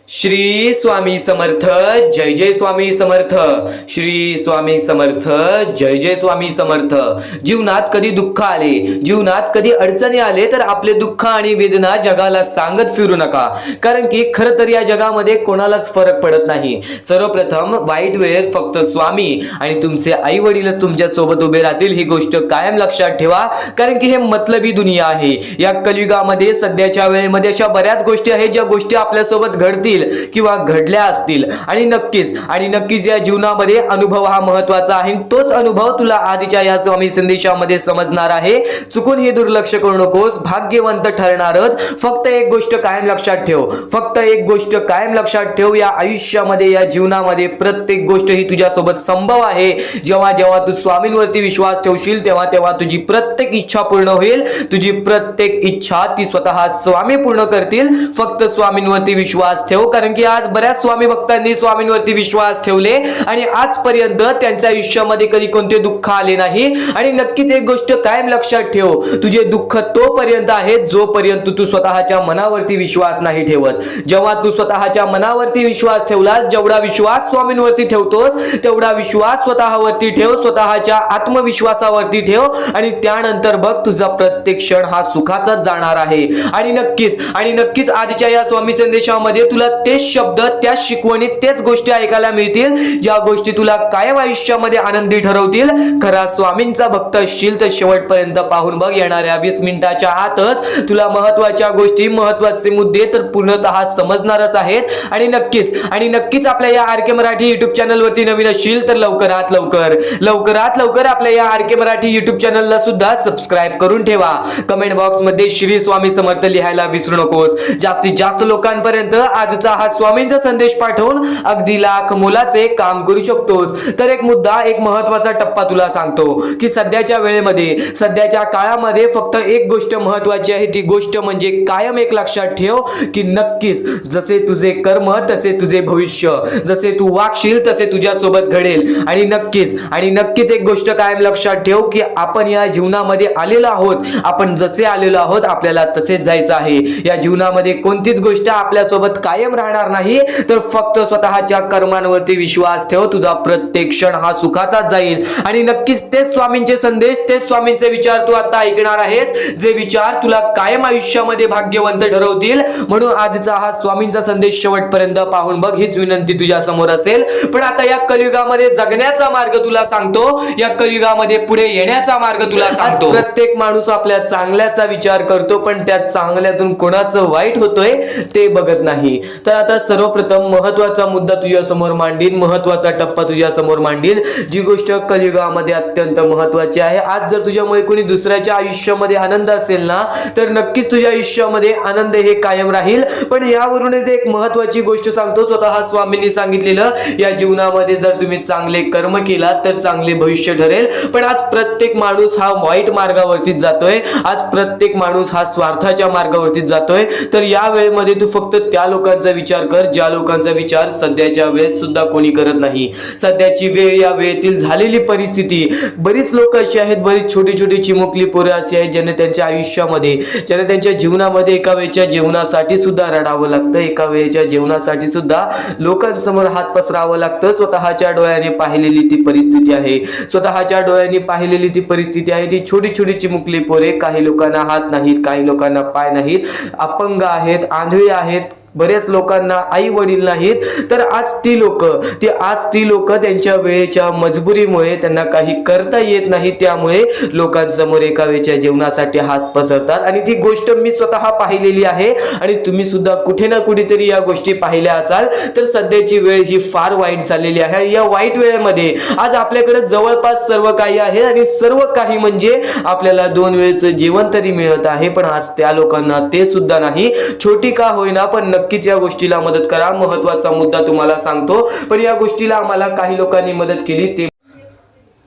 श्री स्वामी समर्थ, जय जय स्वामी समर्थ. श्री स्वामी समर्थ, जय जय स्वामी समर्थ. जीवनात कधी दुःख आले, जीवनात कधी अडचणी आले तर आपले दुःख आणि वेदना जगाला सांगत फिरू नका. कारण की खरं तर या जगामध्ये कोणालाच फरक पडत नाही. सर्वप्रथम वाईट वेळेत फक्त स्वामी आणि तुमचे आई वडीलच तुमच्या सोबत उभे राहतील, ही गोष्ट कायम लक्षात ठेवा. कारण की हे मतलबी दुनिया आहे. या कलियुगामध्ये सध्याच्या वेळेमध्ये अशा बऱ्याच गोष्टी आहेत ज्या गोष्टी आपल्यासोबत घडतील किंवा घडल्या असतील. आणि नक्कीच या जीवनामध्ये अनुभव हा महत्वाचा आहे. तोच अनुभव तुला आजच्या या स्वामी संदेशामध्ये समजणार आहे. चुकून हे दुर्लक्ष करू नकोस. भाग्यवंत ठरणारच. फक्त एक गोष्ट कायम लक्षात ठेव, या आयुष्यामध्ये, या जीवनामध्ये प्रत्येक गोष्ट ही तुझ्या सोबत संभव आहे. जेव्हा जेव्हा तू स्वामींवरती विश्वास ठेवशील तेव्हा तेव्हा तुझी प्रत्येक इच्छा पूर्ण होईल. तुझी प्रत्येक इच्छा ती स्वतः स्वामी पूर्ण करतील. फक्त स्वामींवरती विश्वास ठेव. कारण की आज बऱ्याच स्वामी भक्तांनी स्वामींवरती विश्वास ठेवले आणि आजपर्यंत त्यांच्या आयुष्यामध्ये कधी कोणते दुःख आले नाही. आणि नक्कीच एक गोष्ट कायम लक्षात ठेव, तुझे दुःख तोपर्यंत आहे जोपर्यंत तू स्वतःच्या मनावरती विश्वास नाही ठेवत. जेव्हा तू स्वतःच्या मनावरती विश्वास ठेवलास, जेवढा विश्वास स्वामींवरती ठेवतोस तेवढा विश्वास स्वतःवरती ठेव, स्वतःच्या आत्मविश्वासावरती ठेव. आणि त्यानंतर बघ तुझा प्रत्येक क्षण हा सुखाचाच जाणार आहे. आणि नक्कीच आजच्या या स्वामी संदेशामध्ये तुला तेच शब्द, त्या शिकवणी, तेच गोष्टी ऐकायला मिळतील ज्या गोष्टी तुला कायम आयुष्यामध्ये आनंदी ठरवतील. खरा स्वामींचा भक्त असशील तर शेवटपर्यंत पाहून बघ. येणाऱ्या 20 मिनिटाच्या आतच तुला महत्वाच्या गोष्टी, महत्वाचे मुद्दे तर पूर्णतः समजणारच आहेत. आणि नक्कीच आपल्या या आर के मराठी युट्यूब चॅनल वरती नवीन असशील तर लवकरात लवकर आपल्या या आर के मराठी युट्यूब चॅनलला सुद्धा सबस्क्राईब करून ठेवा. कमेंट बॉक्स मध्ये श्री स्वामी समर्थ लिहायला विसरू नकोस. जास्तीत जास्त लोकांपर्यंत आजचा हा स्वामींचा संदेश पाठवून अगदी लाख मोलाचे काम करू शकतोस. तर एक मुद्दा, एक महत्वाचा टप्पा तुला सांगतो की सध्याच्या वेळेमध्ये, सध्याच्या काळामध्ये फक्त एक गोष्ट महत्वाची आहे. ती गोष्ट म्हणजे कायम एक लक्षात ठेव की नक्कीच जसे तुझे कर्म तसे तुझे भविष्य, जसे तू वागशील तसे तुझ्या सोबत घडेल. आणि नक्कीच एक गोष्ट कायम लक्षात ठेव की आपण या जीवनामध्ये आलेलो आहोत. आपण जसे आलेलो आहोत आपल्याला तसेच जायचं आहे. या जीवनामध्ये कोणतीच गोष्ट आपल्या सोबत कायम राहणार नाही. तर फक्त स्वतःच्या कर्मांवरती विश्वास ठेव. तुझा प्रत्येक क्षण हा सुखाचाच जाईल. आणि नक्कीच तेच स्वामींचे संदेश, तेच स्वामींचे विचार तू आता ऐकणार आहेस, जे विचार तुला कायम आयुष्यामध्ये भाग्यवंत ठरवतील. म्हणून आजचा हा स्वामींचा संदेश शेवटपर्यंत पाहून बघ, हीच विनंती तुझ्या समोर असेल. पण आता या कलियुगामध्ये जगण्याचा मार्ग तुला सांगतो, या कलियुगामध्ये पुढे येण्याचा मार्ग तुला सांगतो. प्रत्येक माणूस आपल्या चांगल्याचा विचार करतो, पण त्या चांगल्यातून कोणाचं वाईट होतोय ते बघत नाही. तर आता सर्वप्रथम महत्वाचा मुद्दा तुझ्या समोर मांडील, महत्वाचा टप्पा तुझ्या समोर मांडील, जी गोष्ट कलियुगामध्ये अत्यंत महत्वाची आहे. आज जर तुझ्यामुळे कोणी दुसऱ्याच्या आयुष्यामध्ये आनंद असेल ना, तर नक्कीच तुझ्या आयुष्यामध्ये आनंद हे कायम राहील. पण यावरूनच एक महत्वाची गोष्ट सांगतो, स्वतः स्वामींनी सांगितलेलं, या जीवनामध्ये जर तुम्ही चांगले कर्म केला तर चांगले भविष्य ठरेल. पण आज प्रत्येक माणूस हा वाईट मार्गावरतीच जातोय. आज प्रत्येक माणूस हा स्वार्थाच्या मार्गावरतीच जातोय. तर या वेळेमध्ये तू फक्त त्या लोकांचा विचार कर ज्या लोकांचा विचार सध्याच्या वेळेस सुद्धा कोणी करत नाही. सध्याची वेळ, या वेळेतील झालेली परिस्थिती, बरीच लोक अशी आहेत, बरीच छोटी छोटी चिमुकली पोरं अशी आहेत ज्यांना त्यांच्या आयुष्यामध्ये, ज्यांना त्यांच्या जीवनामध्ये एका वेळच्या जेवणासाठी सुद्धा रडावं लागतं, एका वेळच्या जेवणासाठी सुद्धा लोकांसमोर हात पसरावं लागतं. स्वतःच्या डोळ्याने पाहिलेली ती परिस्थिती आहे. ती छोटी छोटी चिमुकली पोरे, काही लोकांना हात नाहीत, काही लोकांना पाय नाहीत, अपंग आहेत, आंधळी आहेत, बरेच लोकांना आई वडील नाहीत. तर आज ती लोक त्यांच्या वेळेच्या मजबुरीमुळे त्यांना काही करता येत नाही, त्यामुळे लोकांसमोर एका वेळच्या जेवणासाठी हात पसरतात. आणि ती गोष्ट मी स्वतः पाहिलेली आहे आणि तुम्ही सुद्धा कुठे ना कुठेतरी या गोष्टी पाहिल्या असाल. तर सध्याची वेळ ही फार वाईट झालेली आहे. या वाईट वेळेमध्ये आज आपल्याकडे जवळपास सर्व काही आहे आणि सर्व काही म्हणजे आपल्याला 2 वेळेचं जेवण तरी मिळत आहे. पण आज त्या लोकांना ते सुद्धा नाही. छोटी का होईना पण नक्कीच या गोष्टीला मदत करा. महत्वाचा मुद्दा तुम्हाला सांगतो, पण या गोष्टीला आम्हाला काही लोकांनी मदत केली. ते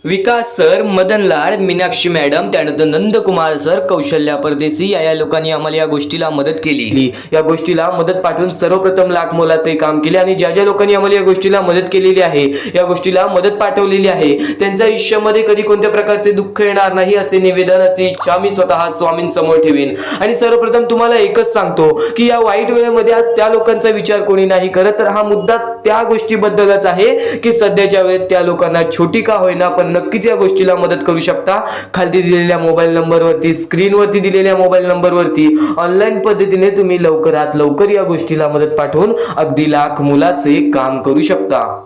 विकास सर, मदन लाड, मीनाक्षी मॅडम, त्यानंतर नंदकुमार सर, कौशल्या परदेशी या लोकांनी आम्हाला या गोष्टीला मदत केली. या गोष्टीला मदत पाठवून सर्वप्रथम लाख मोलाचे काम केले आणि ज्या ज्या लोकांनी आम्हाला या गोष्टीला मदत केलेली आहे, या गोष्टीला मदत पाठवलेली आहे, त्यांच्या आयुष्यामध्ये कधी कोणत्या प्रकारचे दुःख येणार नाही असे निवेदन, अशी इच्छा मी स्वतः स्वामींसमोर ठेवीन. आणि सर्वप्रथम तुम्हाला एकच सांगतो की या वाईट वेळेमध्ये आज त्या लोकांचा विचार कोणी नाही करत, तर हा मुद्दा त्या गोष्टीबद्दलच आहे की सध्याच्या वेळेत त्या लोकांना छोटी का होईना पण नक्कीच या गोष्टीला मदत करू शकता. खाली दिलेल्या मोबाईल नंबरवरती, स्क्रीनवरती दिलेल्या मोबाईल नंबरवरती ऑनलाईन पद्धतीने तुम्ही लवकरात लवकर या गोष्टीला मदत पाठवून अगदी लाख मोलाचे काम करू शकता.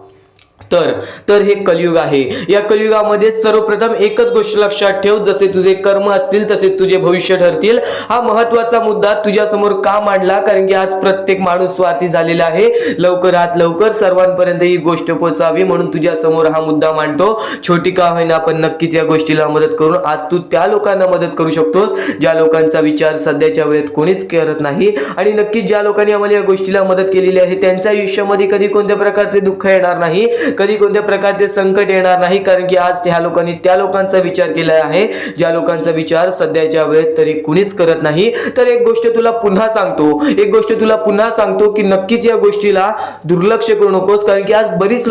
तर हे कलियुग आहे. या कलियुगामध्ये सर्वप्रथम एकच गोष्ट लक्षात ठेव, जसे तुझे कर्म असतील तसे तुझे भविष्य ठरतील. हा महत्वाचा मुद्दा तुझ्या समोर का मांडला, कारण की आज प्रत्येक माणूस स्वार्थी झालेला आहे. लवकरात लवकर सर्वांपर्यंत ही गोष्ट पोहोचावी म्हणून तुझ्या समोर हा मुद्दा मांडतो. छोटी का होईना पण नक्कीच या गोष्टीला मदत करून आज तू त्या लोकांना मदत करू शकतोस ज्या लोकांचा विचार सध्याच्या वेळेत कोणीच करत नाही. आणि नक्कीच ज्या लोकांनी आम्हाला या गोष्टीला मदत केलेली आहे त्यांच्या आयुष्यामध्ये कधी कोणत्या प्रकारचे दुःख येणार नाही, कधी कोणत्या प्रकारचे संकट येणार नाही, कारण की आज ह्या लोकांनी त्या लोकांचा विचार केला आहे ज्या लोकांचा विचार सध्याच्या वेळेत तरी कुणीच करत नाही. तर एक गोष्ट तुला पुन्हा सांगतो की नक्कीच या गोष्टीला दुर्लक्ष करू नकोस, कारण की आज बरीच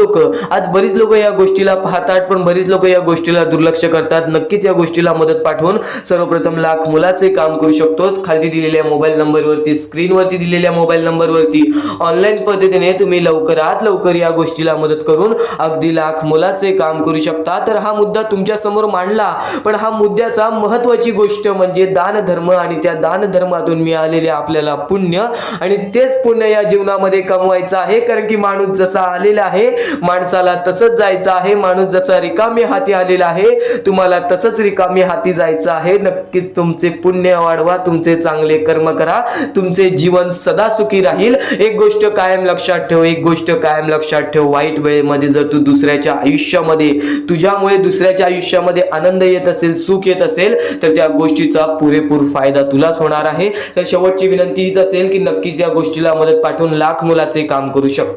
लोक या गोष्टीला पाहतात पण बरीच लोक या गोष्टीला दुर्लक्ष करतात. नक्कीच या गोष्टीला मदत पाठवून सर्वप्रथम लाख मोलाचे काम करू शकतोस. खाली दिलेल्या मोबाईल नंबरवरती, स्क्रीनवरती दिलेल्या मोबाईल नंबरवरती ऑनलाईन पद्धतीने तुम्ही लवकरात लवकर या गोष्टीला मदत करून अगदी लाख मोलाचे काम करू शकता. तर हा मुद्दा तुमच्या समोर मांडला, पण हा मुद्द्याचा महत्वाची गोष्ट म्हणजे दान धर्म आणि त्या दान धर्मातून मिळालेले आपल्याला पुण्य, आणि तेच पुण्य या जीवनामध्ये कमवायचं आहे. कारण की माणूस जसा आलेला आहे माणसाला तसंच जायचं आहे. माणूस जसा रिकामी हाती आलेला आहे तुम्हाला तसंच रिकामी हाती जायचं आहे. नक्कीच तुमचे पुण्य वाढवा, तुमचे चांगले कर्म करा, तुमचे जीवन सदा सुखी राहील. एक गोष्ट कायम लक्षात ठेव, वाईट वेळेमध्ये जर तू दुसऱ्याच्या आयुष्यामध्ये, तुझ्यामुळे दुसऱ्याच्या आयुष्यामध्ये आनंद येत असेल, सुख येत असेल तर त्या गोष्टीचा पुरेपूर फायदा तुलाच होणार आहे. तर शेवटची विनंती हीच असेल की नक्कीच या गोष्टीला मदत पाठवून लाख मोलाचे काम करू शकतो.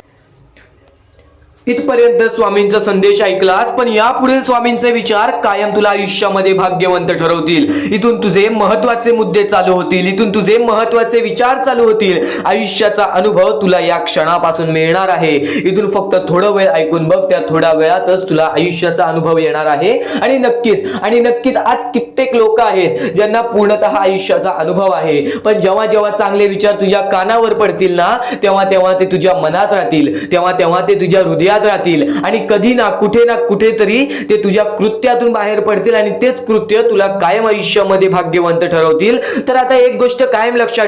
इथपर्यंत स्वामींचा संदेश ऐकलास, पण यापुढील स्वामींचे विचार कायम तुला आयुष्यामध्ये भाग्यवंत ठरवतील. इथून तुझे महत्वाचे मुद्दे चालू होतील, इथून तुझे महत्वाचे विचार चालू होतील. आयुष्याचा अनुभव तुला या क्षणापासून मिळणार आहे. इथून फक्त थोडं वेळ ऐकून बघ, त्या थोड्या वेळातच तुला आयुष्याचा अनुभव येणार आहे. आणि नक्कीच आज कित्येक लोक आहेत ज्यांना पूर्णतः आयुष्याचा अनुभव आहे, पण जेव्हा चांगले विचार तुझ्या कानावर पडतील ना तेव्हा ते तुझ्या मनात राहतील, तेव्हा ते तुझ्या हृदयात राहतील आणि कधी ना कुठे तरी ते तुझ्या कृत्यातून बाहेर पडतील आणि तेच कृत्य तुला कायम आयुष्यामध्ये भाग्यवंत ठरवतील. तर आता एक गोष्ट कायम लक्षात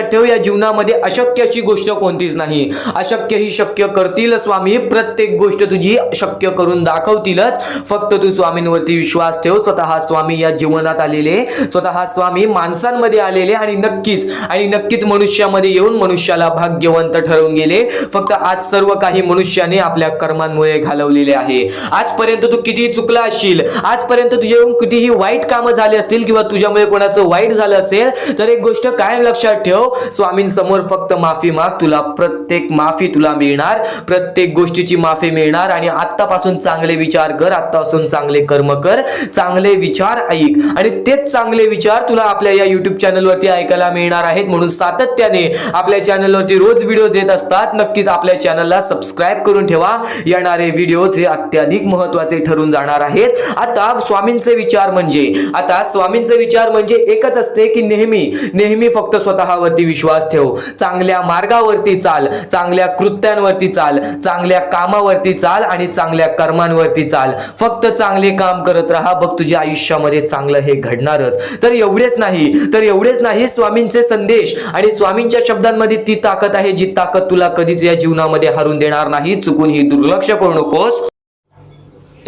ठेव, या जीवनामध्ये अशक्य अशी गोष्ट कोणतीच नाही. अशक्य ही शक्य करतील स्वामी, प्रत्येक गोष्ट तुझी शक्य करून दाखवतीलच. फक्त तू स्वामींवरती विश्वास ठेव. स्वतः स्वामी या जीवनात आलेले, स्वतः स्वामी माणसांमध्ये आलेले आणि नक्कीच मनुष्यामध्ये येऊन मनुष्याला भाग्यवंत ठरवून गेले. फक्त आज सर्व काही मनुष्याने आपल्या कर्मांमुळे घालवलेले आहे. आजपर्यंत तू कितीही चुकला असशील, आजपर्यंत तुझ्याकडून कितीही वाईट कामं झाली असतील किंवा तुझ्यामुळे कोणाचं वाईट झालं असेल, तर एक गोष्ट कायम लक्षात ठेव, स्वामींसमोर फक्त माफी माग. तुला प्रत्येक माफी तुला मिळणार, प्रत्येक गोष्टीची माफी मिळणार. आणि आत्तापासून चांगले विचार कर, आत्तापासून चांगले कर्म कर, चांगले विचार ऐक आणि तेच चांगले विचार तुला आपल्या या युट्यूब चॅनलवरती ऐकायला मिळणार आहेत. म्हणून सातत्याने आपल्या चॅनलवरती रोज व्हिडिओज येत असतात. नक्कीच आपल्या चॅनलला सबस्क्राइब करून ठेवा. येणारे व्हिडिओज हे अत्याधिक महत्त्वाचे ठरून जाणार आहेत. आता स्वामींचे विचार म्हणजे एकच असते की नेहमी फक्त स्वतःवरती विश्वास ठेव, चांगल्या मार्गावरती चाल, चांगल्या कृत्यांवरती चाल, चांगल्या कामावरती चाल आणि चांगल्या कर्मांवरती चाल. फक्त चांगले काम करत राहा, बघ तुझ्या आयुष्यामध्ये चांगलं हे घडणारच. तर एवढेच नाही, स्वामींचे संदेश आणि स्वामींच्या शब्दांमध्ये ती ताकद आहे जी ताकद तुला कधीच या जीवनामध्ये हरून देणार नाही. चुकून ही दुर्लक्ष करू नकोस.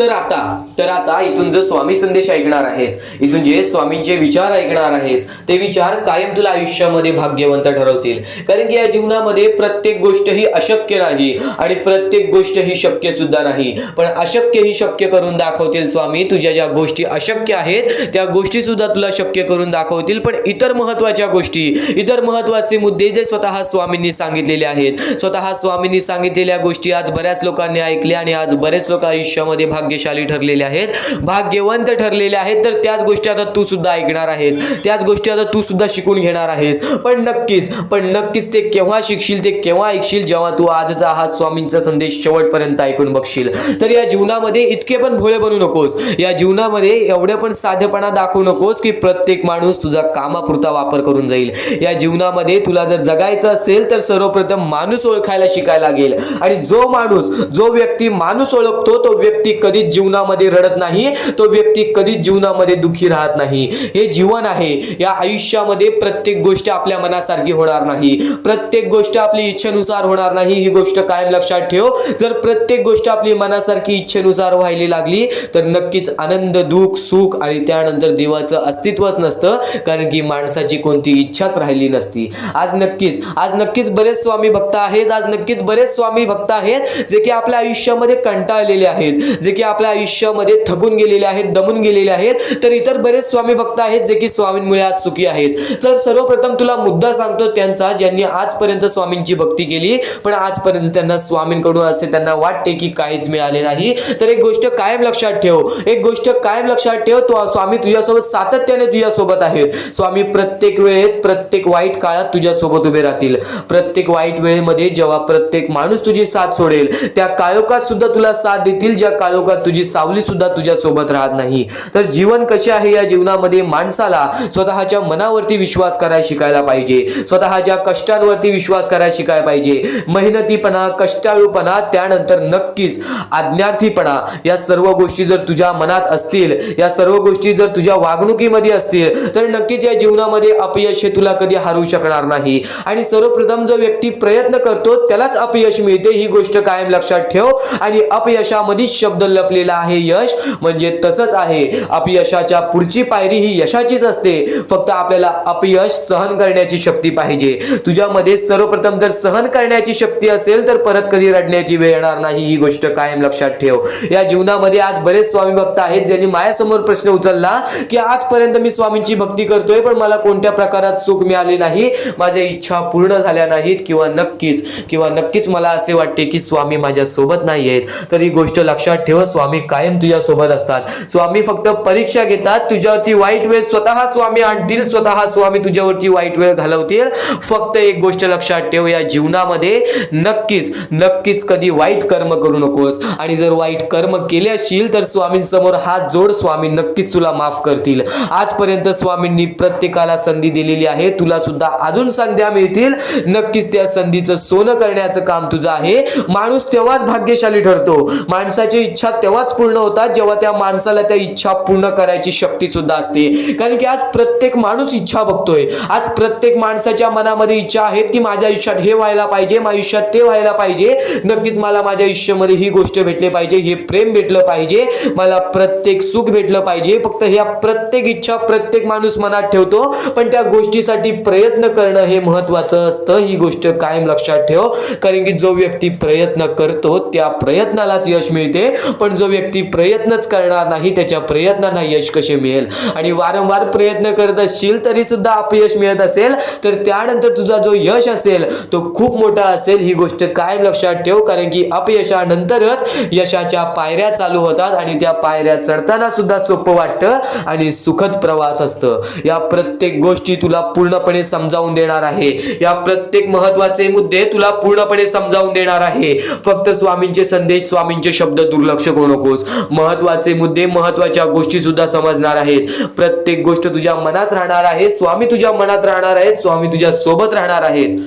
तर आता इथून जो स्वामी संदेश ऐकणार आहेस, इथून जे स्वामींचे विचार ऐकणार आहेस, ते विचार कायम तुला आयुष्यामध्ये भाग्यवंत ठरवतील. कारण की या जीवनामध्ये प्रत्येक गोष्ट ही अशक्य नाही आणि प्रत्येक गोष्ट ही शक्य सुद्धा नाही, पण अशक्य ही शक्य करून दाखवतील स्वामी. तुझ्या ज्या गोष्टी अशक्य आहेत त्या गोष्टी सुद्धा तुला शक्य करून दाखवतील. पण इतर महत्वाच्या गोष्टी, इतर महत्वाचे मुद्दे जे स्वतः स्वामींनी सांगितलेले आहेत, स्वतः स्वामींनी सांगितलेल्या गोष्टी आज बऱ्याच लोकांनी ऐकल्या आणि आज बरेच लोक आयुष्यामध्ये भाग्यशाली ठरलेले आहेत, भाग्यवंत ठरलेले आहेत. तर त्याच गोष्टी आता तू सुद्धा ऐकणार आहेस, त्याच गोष्टी आता तू सुद्धा शिकून घेणार आहेस. पण नक्कीच ते केव्हा शिकशील, ते केव्हा ऐकशील, जेव्हा तू आजचा हा स्वामींचा संदेश शेवटपर्यंत ऐकून बघशील. तर या जीवनामध्ये इतके पण भोळे बनू नकोस, या जीवनामध्ये एवढे पण साधेपणा दाखवू नकोस की प्रत्येक माणूस तुझा कामापुरता वापर करून जाईल. या जीवनामध्ये तुला जर जगायचं असेल तर सर्वप्रथम माणूस ओळखायला शिकायला लागेल. आणि जो व्यक्ती माणूस ओळखतो तो व्यक्ती कधीच जीवनामध्ये रडत नाही, तो व्यक्ती कधीच जीवनामध्ये दुःखी राहत नाही. हे जीवन आहे. या आयुष्यामध्ये प्रत्येक गोष्ट आपल्या मनासारखी होणार नाही, प्रत्येक गोष्ट आपली इच्छेनुसार होणार नाही. ही गोष्ट कायम लक्षात ठेव. जर प्रत्येक गोष्ट आपली मनासारखी इच्छेनुसार व्हायला लागली तर नक्कीच आनंद, दुःख, सुख आणि त्यानंतर देवाचं अस्तित्वच नसतं. कारण की माणसाची कोणती इच्छाच राहिली नसती. आज नक्कीच बरेच स्वामी भक्त आहेत, आज नक्कीच बरेच स्वामी भक्त आहेत जे की आपल्या आयुष्यामध्ये कंटाळलेले आहेत, जे की आपल्या आयुष्यामध्ये थकून गेलेले आहेत, दमून गेलेले आहेत. तर इतर बरेच स्वामी भक्त आहेत जे की स्वामींमुळे आज सुखी आहेत. तर सर्वप्रथम तुला मुद्दा सांगतो त्यांचा, ज्यांनी आजपर्यंत स्वामींची भक्ती केली पण आजपर्यंत त्यांना स्वामींकडून असे त्यांना वाटते की काहीच मिळाले नाही. तर एक गोष्ट कायम लक्षात ठेव, तो स्वामी तुझ्यासोबत सातत्याने तुझ्यासोबत आहेत. स्वामी प्रत्येक वेळेत, प्रत्येक वाईट काळात तुझ्यासोबत उभे राहतील. प्रत्येक वाईट वेळेमध्ये जेव्हा प्रत्येक माणूस तुझी साथ सोडेल त्या काळोखात सुद्धा तुला साथ देतील, ज्या काळोखात तुझी सावली सुद्धा तुझ्या सोबत राहत नाही. तर जीवन कसे आहे, या जीवनामध्ये माणसाला स्वतःच्या मनावरती विश्वास करायला शिकायला पाहिजे, स्वतःच्या कष्टांवरती विश्वास करायला शिकायला पाहिजे. मेहनतीपणा, कष्टाळूपणा, त्यानंतर नक्कीच आज्ञार्थीपणा, या सर्व गोष्टी जर तुझ्या मनात असतील, या सर्व गोष्टी जर तुझ्या वागणुकीमध्ये असतील तर नक्कीच या जीवनामध्ये अपयश हे तुला कधी हरवू शकणार नाही. आणि सर्वप्रथम जो व्यक्ती प्रयत्न करतो त्यालाच अपयश मिळते, ही गोष्ट कायम लक्षात ठेव. आणि अपयशामध्येच शब्द लपलेला आहे यश, म्हणजे तसंच आहे. अपयशाच्या पुढची पायरी ही यशाचीच असते. फक्त आपल्याला अपयश सहन करण्याची शक्ती पाहिजे. तुझ्यामध्ये सर्वप्रथम जर सहन करण्याची शक्ती असेल तर परत कधी रडण्याची वेळ येणार नाही, ही गोष्ट कायम लक्षात ठेव. या जीवनामध्ये आज बरेच स्वामी भक्त आहेत ज्यांनी माझ्यासमोर प्रश्न उचलला की आजपर्यंत मी स्वामींची भक्ती करतोय पण मला कोणत्या प्रकारात सुख मिळाले नाही, माझ्या इच्छा पूर्ण झाल्या नाहीत, किंवा नक्कीच मला असे वाटते की स्वामी माझ्या सोबत नाही आहेत. तर ही गोष्ट लक्षात ठेव, स्वामी कायम तुझ्या सोबत असतात. स्वामी फक्त परीक्षा घेतात, तुझ्यावरती वाईट वेळ स्वतः स्वामी आणतील, स्वतः स्वामी तुझ्यावरती वाईट वेळ घालवतील. फक्त एक गोष्ट लक्षात ठेव, या जीवनामध्ये नक्कीच कधी वाईट कर्म करू नकोस. आणि जर वाईट कर्म केले असशील तर स्वामींसमोर हात जोड, स्वामी नक्कीच तुला माफ करतील. आजपर्यंत स्वामींनी प्रत्येकाला संधी दिलेली आहे, तुला सुद्धा अजून संध्या मिळतील. नक्कीच त्या संधीचं सोनं करण्याचं काम तुझं आहे. माणूस तेव्हाच भाग्यशाली ठरतो, माणसाची इच्छा तेव्हाच पूर्ण होतात जेव्हा त्या माणसाला त्या इच्छा पूर्ण करायची शक्ती सुद्धा असते. कारण की आज प्रत्येक माणूस इच्छा बघतोय, आज प्रत्येक माणसाच्या मनामध्ये इच्छा आहेत की माझ्या आयुष्यात हे व्हायला पाहिजे, माझ्या आयुष्यात ते व्हायला पाहिजे, नक्कीच मला माझ्या आयुष्यामध्ये ही गोष्ट भेटली पाहिजे, हे प्रेम भेटलं पाहिजे, मला प्रत्येक सुख भेटलं पाहिजे. फक्त ह्या प्रत्येक इच्छा प्रत्येक माणूस मनात ठेवतो, पण त्या गोष्टीसाठी प्रयत्न करणं हे महत्वाचं असतं. ही गोष्ट कायम लक्षात ठेव. कारण की जो व्यक्ती प्रयत्न करतो त्या प्रयत्नालाच यश मिळते, पण जो व्यक्ती प्रयत्नच करणार नाही त्याच्या प्रयत्नांना यश कसे मिळेल. आणि वारंवार प्रयत्न करत असशील तरी सुद्धा अपयश मिळत असेल तर त्यानंतर तुझा जो यश असेल तो खूप मोठा असेल. ही गोष्ट कायम लक्षात ठेव. कारण की अपयशानंतरच यशाच्या पायऱ्या चालू होतात आणि त्या पायऱ्या चढताना सुद्धा सोपं वाटतं आणि सुखद प्रवास असतं. या प्रत्येक गोष्टी तुला पूर्णपणे समजावून देणार आहे, या प्रत्येक महत्वाचे मुद्दे तुला पूर्णपणे समजावून देणार आहे. फक्त स्वामींचे संदेश, स्वामींचे शब्द दुर्लक्ष करू नकोस. महत्वाचे मुद्दे, महत्वाच्या गोष्टी सुद्धा समजणार आहेत. प्रत्येक गोष्ट तुझ्या मनात राहणार आहे, स्वामी तुझ्या मनात राहणार आहेत, स्वामी तुझ्या सोबत राहणार आहेत.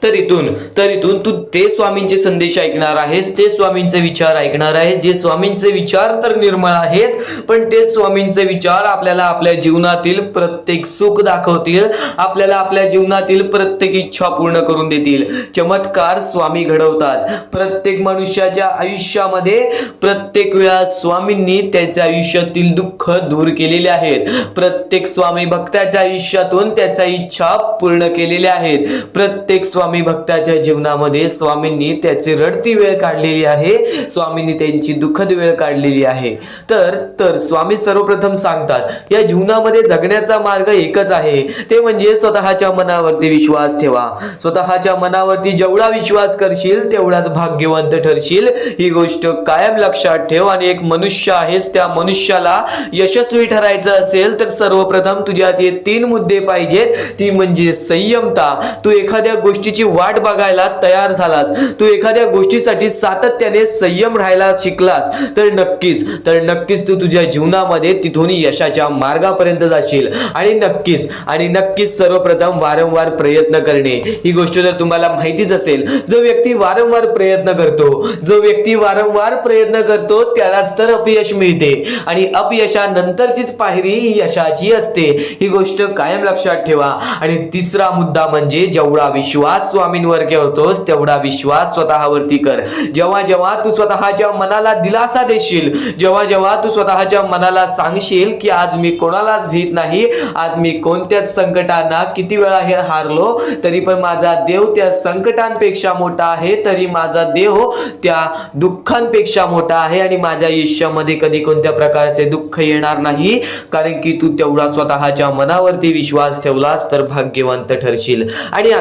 तर इथून तू ते स्वामींचे संदेश ऐकणार आहेस, ते स्वामींचे विचार ऐकणार आहेस, जे स्वामींचे विचार तर निर्मळ आहेत, पण ते स्वामींचे विचार आपल्याला आपल्या जीवनातील प्रत्येक सुख दाखवतील, आपल्याला आपल्या जीवनातील प्रत्येक इच्छा पूर्ण करून देतील. चमत्कार स्वामी घडवतात. प्रत्येक मनुष्याच्या आयुष्यामध्ये प्रत्येक वेळा स्वामींनी त्याच्या आयुष्यातील दुःख दूर केलेले आहेत. प्रत्येक स्वामी भक्ताच्या आयुष्यातून त्याच्या इच्छा पूर्ण केलेल्या आहेत. प्रत्येक स्वामी भक्ताच्या जीवनामध्ये स्वामींनी त्याची रडती वेळ काढलेली आहे, स्वामींनी त्यांची दुःखद वेळ काढलेली आहे. तर स्वामी सर्वप्रथम सांगतात या जीवनामध्ये जगण्याचा मार्ग एकच आहे, ते म्हणजे स्वतःच्या मनावरती विश्वास ठेवा. स्वतःच्या मनावरती जेवढा विश्वास करशील तेवढाच भाग्यवंत ठरशील. ही गोष्ट कायम लक्षात ठेव. आणि एक मनुष्य आहेस, त्या मनुष्याला यशस्वी ठरायचं असेल तर सर्वप्रथम तुझ्यात हे 3 मुद्दे पाहिजेत. ती म्हणजे संयमता. तू एखाद्या गोष्टीची वाट बघायला तयार झालास, तू एखाद्या गोष्टीसाठी सातत्याने संयम राहायला शिकलास तर नक्कीच तू तुझ्या जीवनामध्ये तिथून यशाच्या मार्गापर्यंत जाशील. आणि नक्कीच सर्वप्रथम वारंवार प्रयत्न करणे. ही गोष्ट जर तुम्हाला माहितीच असेल, जो व्यक्ती वारंवार प्रयत्न करतो त्यालाच तर अपयश मिळते, आणि अपयशानंतरचीच पायरी ही यशाची असते. ही गोष्ट कायम लक्षात ठेवा. आणि तिसरा मुद्दा म्हणजे जेवढा विश्वास स्वामींवर करतोस तेवढा विश्वास स्वतःवरती कर. जेव्हा तू स्वतःच्या मनाला दिलासा देशील, जेव्हा तू स्वतःच्या मनाला सांगशील की आज मी कोणालाच भीत नाही, आज मी कोणत्याच संकटांना किती वेळा हे हारलो तरी पण माझा देव त्या संकटांपेक्षा मोठा आहे, तरी माझा देव त्या दुःखांपेक्षा मोठा आहे, आणि माझ्या आयुष्यामध्ये कधी कोणत्या प्रकारचे दुःख येणार नाही, कारण की तू तेवढा स्वतःच्या मनावरती विश्वास ठेवलास तर भाग्यवंत ठरशील. आणि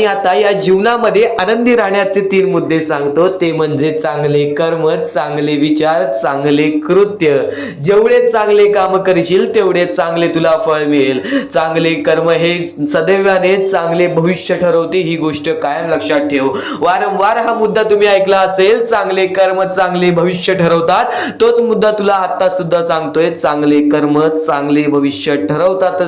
आता या जीवनामध्ये आनंदी राहण्याचे 3 मुद्दे सांगतो, ते म्हणजे चांगले कर्म, चांगले विचार, चांगले कृत्य. जेवढे चांगले काम करशील तेवढे चांगले तुला फळ मिळेल. चांगले कर्म हे सदैवाने चांगले भविष्य ठरवते. ही गोष्ट कायम लक्षात ठेव. वारंवार हा मुद्दा तुम्ही ऐकला असेल, चांगले कर्म चांगले भविष्य ठरवतात. तोच मुद्दा तुला आता सुद्धा सांगतोय, चांगले कर्म चांगले भविष्य ठरवतात.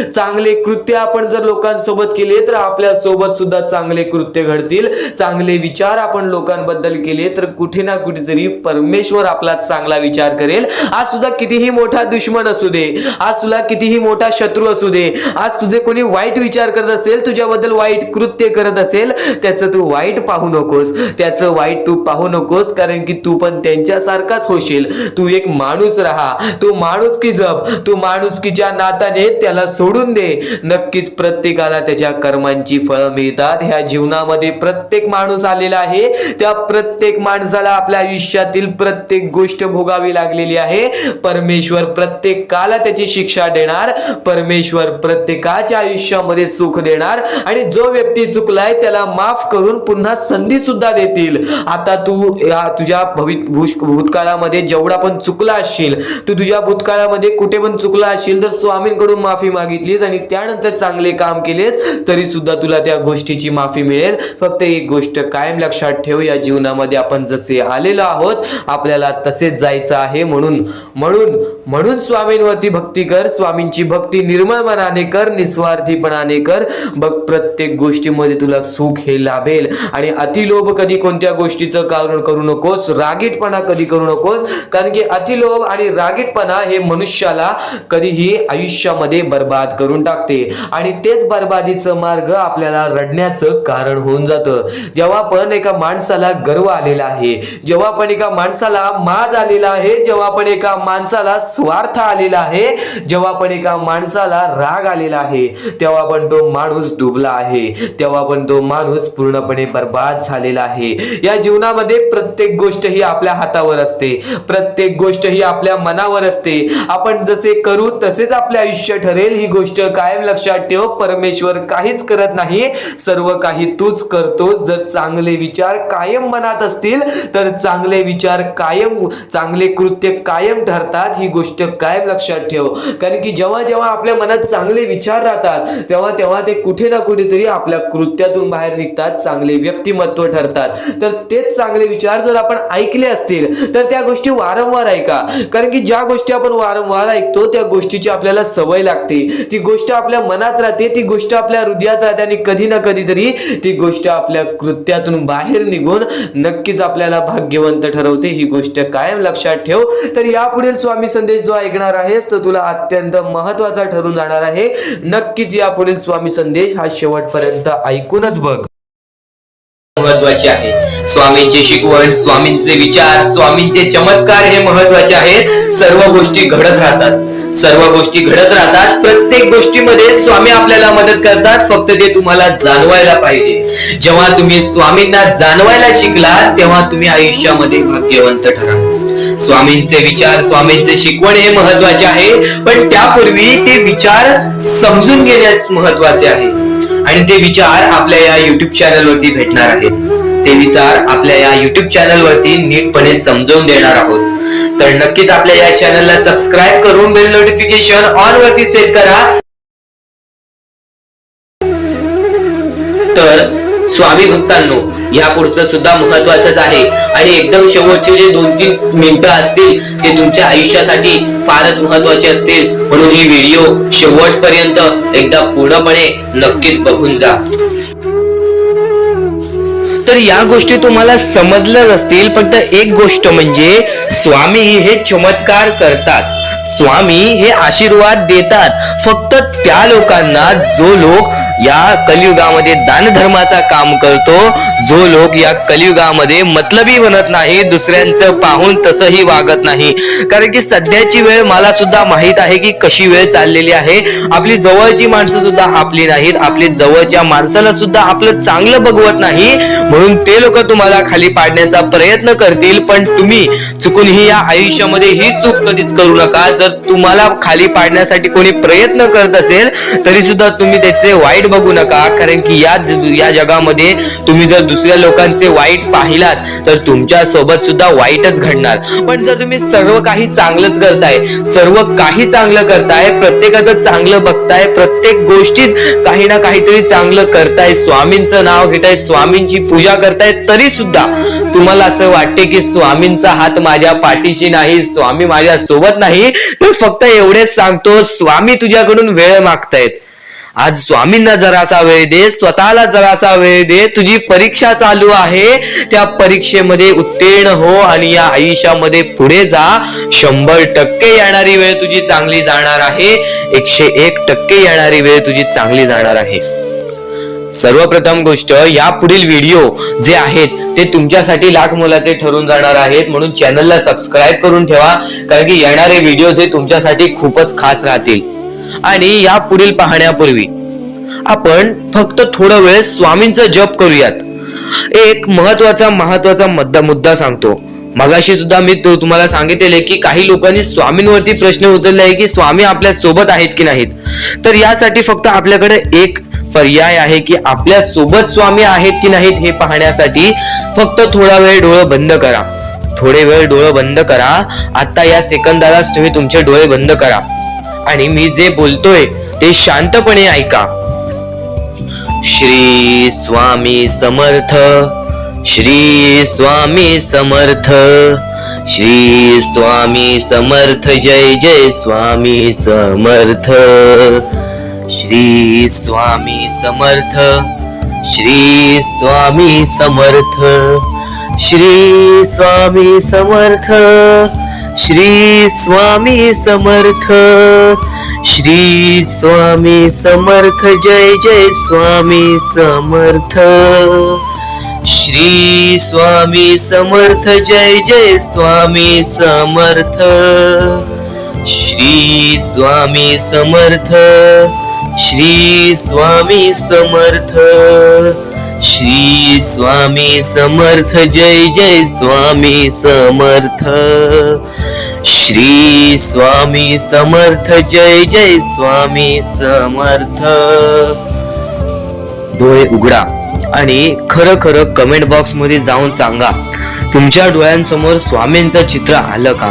चांगले कृत्य आपण जर लोकांसोबत केले तर आपल्या सोबत सुद्धा चांगले कृत्य घडतील. चांगले विचार आपण लोकांबद्दल केले तर कुठे ना कुठेतरी परमेश्वर आपला चांगला विचार करेल. आज तुझा कितीही मोठा दुश्मन असू दे, आज तुला कितीही मोठा शत्रू असू दे, आज तुझे कोणी वाईट विचार करत असेल, तुझ्याबद्दल वाईट कृत्य करत असेल, त्याचं तू वाईट पाहू नकोस, कारण की तू पण त्यांच्यासारखाच होशील. तू एक माणूस राहा, तू माणुसकी जप, तू माणुसकीच्या नात्याने त्याला सोडून दे. नक्कीच प्रत्येकाला त्याच्या कर्मांची फळं मिळतात. ह्या जीवनामध्ये प्रत्येक माणूस आलेला आहे, त्या प्रत्येक माणसाला आपल्या आयुष्यातील प्रत्येक गोष्ट भोगावी लागलेली आहे. परमेश्वर प्रत्येकाला त्याची शिक्षा देणार, परमेश्वर प्रत्येकाच्या आयुष्यामध्ये सुख देणार, आणि जो व्यक्ती चुकलाय त्याला माफ करून पुन्हा संधी सुद्धा देतील. आता तू तुझ्या भूतकाळामध्ये जेवढा पण चुकला असशील, तू तुझ्या भूतकाळामध्ये कुठे पण चुकला असशील तर स्वामींकडून माफी मागितलीस आणि त्यानंतर चांगले काम केलेस तरी सुद्धा तुला त्या गोष्टीची माफी मिळेल. फक्त एक गोष्ट कायम लक्षात ठेव, या जीवनामध्ये आपण जसे आलेलो आहोत आपल्याला तसेच जायचं आहे. म्हणून स्वामींवरती भक्ती कर. स्वामींची भक्ती निर्मळ मनाने कर, निस्वार्थीपणाने कर. बघ प्रत्येक गोष्टीमध्ये तुला सुख हे लाभेल. आणि अतिलोभ कधी कोणत्या गोष्टीचं कारण करू नकोस, रागीटपणा कधी करू नकोस, कारण की अतिलोभ आणि रागीटपणा हे मनुष्याला कधीही आयुष्यामध्ये बर्बाद करून टाकते, आणि तेच बर्बादीचं मार्ग आपल्याला रडण्याचं कारण होऊन जातं. जेव्हा पण एका माणसाला गर्व आलेला आहे, जेव्हा पण एका माणसाला माज आलेला आहे, जेव्हा पण एका माणसाला स्वार्थ आलेला आहे, जेव्हा पण एका माणसाला राग आलेला आहे, तेव्हा पण तो माणूस डुबला आहे, तेव्हा पण तो माणूस पूर्णपणे बर्बाद झालेला आहे. या जीवनामध्ये प्रत्येक गोष्ट ही आपल्या हातावर असते, प्रत्येक गोष्ट ही आपल्या मनावर असते. आपण जसे करू तसेच आपले आयुष्य ठरेल. ही गोष्ट कायम लक्षात ठेव. परमेश्वर काहीच करत नाही, सर्व काही तूच करतोस. जर चांगले विचार कायम मनात असतील तर चांगले विचार कायम, चांगले कृत्य कायम ठरतात. ही गोष्ट कायम लक्षात ठेव, कारण की जेव्हा आपल्या मनात चांगले विचार राहतात तेव्हा ते कुठे ना कुठेतरी आपल्या कृत्यातून बाहेर निघतात, चांगले व्यक्तिमत्व ठरतात. तर तेच चांगले विचार जर आपण ऐकले असतील तर त्या गोष्टी वारंवार ऐका, कारण की ज्या गोष्टी आपण वारंवार ऐकतो त्या गोष्टीची आपल्याला सवय लागते, ती गोष्ट आपल्या मनात राहते, ती गोष्ट आपल्या हृदयात राहते, आणि कधी ना कधीतरी ती गोष्ट आपल्या कृत्यातून बाहेर निघून नक्कीच आपल्याला भाग्यवंत ठरवते। ही गोष्ट कायम लक्षात ठेव। तर यापुढील स्वामी संदेश जो ऐकणार आहेस तो तुला अत्यंत महत्त्वाचा ठरून जाणार आहे। नक्कीच यापुढील स्वामी संदेश हा शेवटपर्यंत ऐकूनच बघ। महत्वाचे आहे स्वामींची शिकवण, स्वामींचे विचार, स्वामींचे चमत्कार हे महत्वाचे आहेत। सर्व गोष्टी घडत राहतात, सर्व गोष्टी घडत राहतात। प्रत्येक गोष्टीमध्ये स्वामी आपल्याला मदत करतात, फक्त ते तुम्हाला जाणवायला पाहिजे। जेव्हा तुम्ही स्वामींना जाणवायला शिकला तेव्हा तुम्ही आयुष्यामध्ये भाग्यवंत ठराल। स्वामींचे विचार, स्वामींचे शिकवण हे महत्वाचे आहे, पण त्यापूर्वी ते विचार समजून घेण्यास महत्वाचे आहे आणि ते विचार आपल्या या युट्यूब चॅनल वरती भेटणार आहेत। ते विचार आपल्या या युट्यूब चॅनल वरती नीटपणे समजावून देणार आहोत। तर नक्कीच आपल्या या चॅनलला सबस्क्राइब करून बेल नोटिफिकेशन ऑन वरती सेट करा। तर स्वामी भक्तांनो, या पुढचं सुद्धा महत्वाचंच आहे आणि एकदम शेवटचे जे 2-3 मिनिटं असतील ते तुमच्या आयुष्यासाठी फारच महत्वाचे असतील, म्हणून ही व्हिडिओ शेवटपर्यंत एकदा पूर्णपणे नक्कीच बघून जा। तर या गोष्टी तुम्हाला समजल्याच असतील, फक्त एक गोष्ट म्हणजे स्वामी हे चमत्कार करतात, स्वामी हे आशीर्वाद देतात फक्त त्या लोकांना जो लोक या कलियुगामध्ये दानधर्माचा काम करतो, जो लोक या कलियुगामध्ये मतलबी बनत नाही, दुसऱ्यांचं पाहून तसंही वागत नाही। कारण की सध्याची वेळ मला सुद्धा माहित आहे की कशी वेळ चाललेली आहे। आपली जवळची माणसं सुद्धा आपली नाहीत, आपली जवळच्या माणसाला सुद्धा आपलं चांगलं बघवत नाही, म्हणून ते लोक तुम्हाला खाली पाडण्याचा प्रयत्न करतील। पण तुम्ही चुकूनही या आयुष्यामध्ये ही चूक कधीच करू नका। जर तुम्हाला खाली पाडण्यासाठी कोणी प्रयत्न करत असेल तरी सुद्धा तुम्ही त्याचे वाईट बघू नका, कारण की या जगामध्ये तुम्ही जर दुसऱ्या लोकांचे वाईट पाहिलात तर तुमच्या सोबत सुद्धा वाईटच घडणार। पण जर तुम्ही सर्व काही चांगलंच करताय, सर्व काही चांगलं करताय, प्रत्येकाचं चांगलं बघताय, प्रत्येक गोष्टीत काही ना काहीतरी चांगलं करताय, स्वामींचं नाव घेताय, स्वामींची पूजा करताय, तरी सुद्धा तुम्हाला असं वाटते की स्वामींचा हात माझ्या पाठीशी नाही, स्वामी माझ्या सोबत नाही, तर फक्त एवढेच सांगतो, स्वामी तुझ्याकडून वेळ मागतायत। आज स्वामींना जरासा वेळ दे, स्वतःला जरासा वेळ दे। तुझी परीक्षा चालू आहे, त्या परीक्षेमध्ये उत्तीर्ण हो आणि या आयुष्यामध्ये पुढे जा। 100% येणारी वेळ तुझी चांगली जाणार आहे, 101% येणारी वेळ तुझी चांगली जाणार आहे। सर्वप्रथम गोष्ट, या पुढील व्हिडिओ जे आहेत ते तुमच्यासाठी लाख मोलाचे ठरून जाणार आहेत, म्हणून चॅनलला सबस्क्राइब करून ठेवा, कारण की येणारे व्हिडिओ हे तुमच्यासाठी खूपच खास राहतील। आणि या पुढील पाहण्यापूर्वी आपण फक्त थोडा वेळ स्वामींचा जप करूयात। एक महत्वाचा मुद्दा सांगतो। मगाशी सुद्धा मी तुम्हाला सांगितले की काही लोकांनी स्वामींवरती प्रश्न उचलले आहे की स्वामी आपल्या सोबत आहेत की नाहीत। तर यासाठी फक्त आपल्याकडे एक पर्याय आहे की आपल्या सोबत स्वामी आहेत की नाहीत हे पाहण्यासाठी फक्त थोडा वेळ डोळे बंद करा, थोडे वेळ डोळे बंद करा। आता या सेकंदालाच तुम्ही तुमचे डोळे बंद करा आणि मी जे बोलतोय ते शांतपणे ऐका। श्री स्वामी समर्थ, श्री स्वामी समर्थ, श्री स्वामी समर्थ, जय जय स्वामी समर्थ, श्री स्वामी समर्थ, श्री स्वामी समर्थ, श्री स्वामी समर्थ, श्री स्वामी समर्थ, श्री स्वामी समर्थ, जय जय स्वामी समर्थ, श्री स्वामी समर्थ, जय जय स्वामी समर्थ, श्री स्वामी समर्थ, श्री स्वामी समर्थ, श्री स्वामी समर्थ, जय जय स्वामी समर्थ, श्री स्वामी समर्थ, जय जय स्वामी समर्थ। डोळे उघडा आणि खरं कमेंट बॉक्स मध्ये जाऊन सांगा, तुमच्या डोळ्यांसमोर स्वामींचं चित्र आलं का?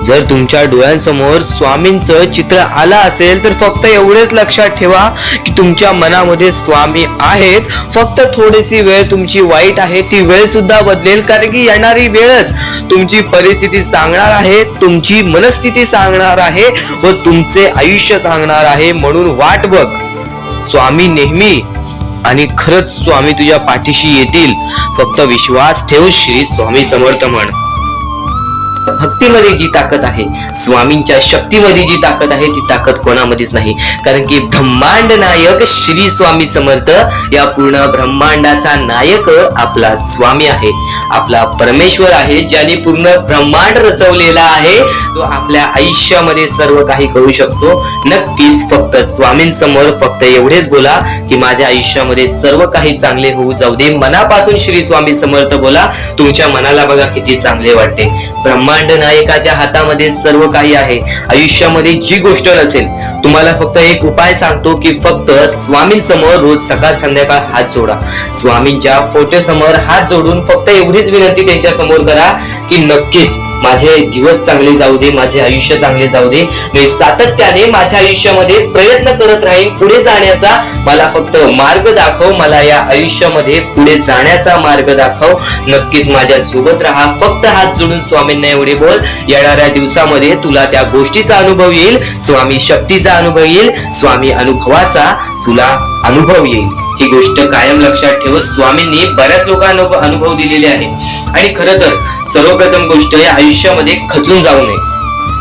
जर तुमच्या डोळ्यांसमोर स्वामींचं चित्र आलं असेल तर फक्त एवढेच लक्षात ठेवा की तुमच्या मनामध्ये स्वामी आहेत। फक्त थोडीशी वेळ तुमची वाईट आहे, ती वेळ सुद्धा बदलेल, कारण की येणारी वेळच तुमची परिस्थिती सांगणार आहे, तुमची मनस्थिती सांगणार आहे व तुमचे आयुष्य सांगणार आहे। म्हणून वाट बघ, स्वामी नेहमी आणि खरंच स्वामी तुझ्या पाठीशी येतील. फक्त विश्वास ठेव. श्री स्वामी समर्थ म्हण. भक्तीमध्ये जी ताकद आहे, स्वामींच्या शक्तीमध्ये जी ताकद आहे, ती ताकद कोणामध्येच नाही. कारण की ब्रह्मांड नायक श्री स्वामी समर्थ, या पूर्ण ब्रह्मांडाचा नायक आपला स्वामी आहे, आपला परमेश्वर आहे, ज्याने पूर्ण ब्रह्मांड रचवलेला आहे. तो आपल्या आयुष्यामध्ये सर्व काही करू शकतो. नक्कीच फक्त स्वामींसमोर फक्त एवढेच बोला की माझ्या आयुष्यामध्ये सर्व काही चांगले होऊ जाऊ दे. मनापासून श्री स्वामी समर्थ बोला. तुमच्या मनाला बघा किती चांगले वाटते. ब्रह्मांड नायकाच्या हातामध्ये सर्व काही आहे. आयुष्यामध्ये जी गोष्ट नसेल, तुम्हाला फक्त एक उपाय सांगतो की फक्त स्वामींसमोर रोज सकाळ संध्याकाळ हात जोडा. स्वामींच्या फोटो समोर हात जोडून फक्त एवढीच विनंती त्यांच्या समोर करा की नक्कीच माझे दिवस चांगले जाऊ दे, माझे आयुष्य चांगले जाऊ दे. मी सातत्याने माझ्या आयुष्यामध्ये प्रयत्न करत राहीन पुढे जाण्याचा. मला फक्त मार्ग दाखव, मला या आयुष्यामध्ये पुढे जाण्याचा मार्ग दाखव. नक्कीच माझ्या सोबत राहा. फक्त हात जोडून स्वामींना एवढे बोल. येणाऱ्या दिवसामध्ये तुला त्या गोष्टीचा अनुभव येईल, स्वामी शक्तीचा अनुभव येईल, स्वामी अनुभवाचा तुला अनुभव येईल. ही गोष्ट कायम लक्षात ठेव. स्वामींनी बऱ्याच लोकांना अनुभव दिलेले आहे. आणि खरं तर सर्वप्रथम गोष्ट या आयुष्यामध्ये खचून जाऊ नये,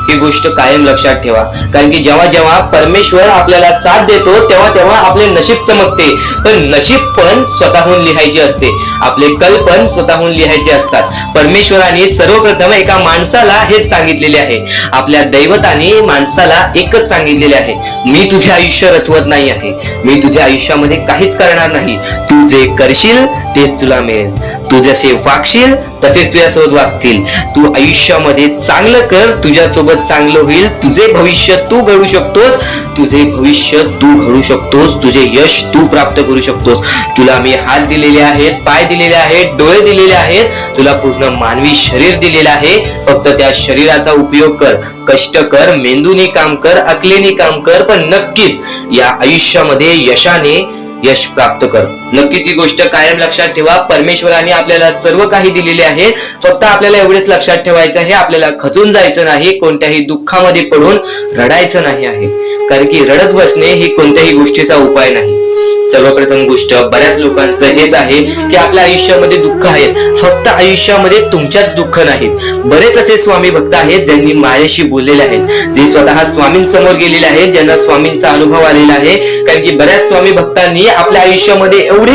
ही गोष्ट कायम लक्षात ठेवा. कारण की जेव्हा जेव्हा परमेश्वर आपल्याला साथ देतो तेव्हा तेव्हा आपले नशीब चमकते. पण नशीब पण स्वतःहून लिहायचे असते, आपले कल पण स्वतःहून लिहायचे असतात. परमेश्वराने सर्वप्रथम एका माणसाला हेच सांगितलेले आहे. आपल्या दैवताने माणसाला एकच सांगितलेले आहे, मी तुझे आयुष्य रचवत नाही आहे, मी तुझ्या आयुष्यामध्ये काहीच करणार नाही. तू जे करशील तेच तुला मिळेल. तू जसे वागशील तसेच तुझ्यासोबत वागतील. तू आयुष्यामध्ये चांगलं कर, तुझ्यासोबत चांगलं होईल. तुझे भविष्य तू घडू शकतोस, तुझे भविष्य तू घडू शकतोस, तुझे यश तू प्राप्त करू शकतोस. तुला मी हात दिलेले आहेत, पाय दिलेले आहेत, डोळे दिलेले आहेत, तुला पूर्ण मानवी शरीर दिलेलं आहे. फक्त त्या शरीराचा उपयोग कर, कष्ट कर, मेंदूने काम कर, अकलेने काम कर, पण नक्कीच या आयुष्यामध्ये यश प्राप्त कर. नक्कीच ही गोष्ट कायम लक्षात ठेवा. परमेश्वराने आपल्याला सर्व काही दिलेले आहे. फक्त आपल्याला एवढेच लक्षात ठेवायचं आहे, आपल्याला खचून जायचं नाही, कोणत्याही दुःखामध्ये पडून रडायचं नाही आहे. कारण की रडत बसणे ही कोणत्याही गोष्टीचा उपाय नाही. सर्वप्रथम गोष्ट बऱ्याच लोकांचं हेच आहे की आपल्या आयुष्यामध्ये दुःख आहेत, फक्त आयुष्यामध्ये तुमच्याच दुःख नाहीत. बरेच असे स्वामी भक्त आहेत ज्यांनी माझ्याशी बोललेले आहेत, जे स्वतः स्वामींसमोर गेलेले आहेत, ज्यांना स्वामींचा अनुभव आलेला आहे. कारण की बऱ्याच स्वामी भक्तांनी आपल्या आयुष्यामध्ये एवढे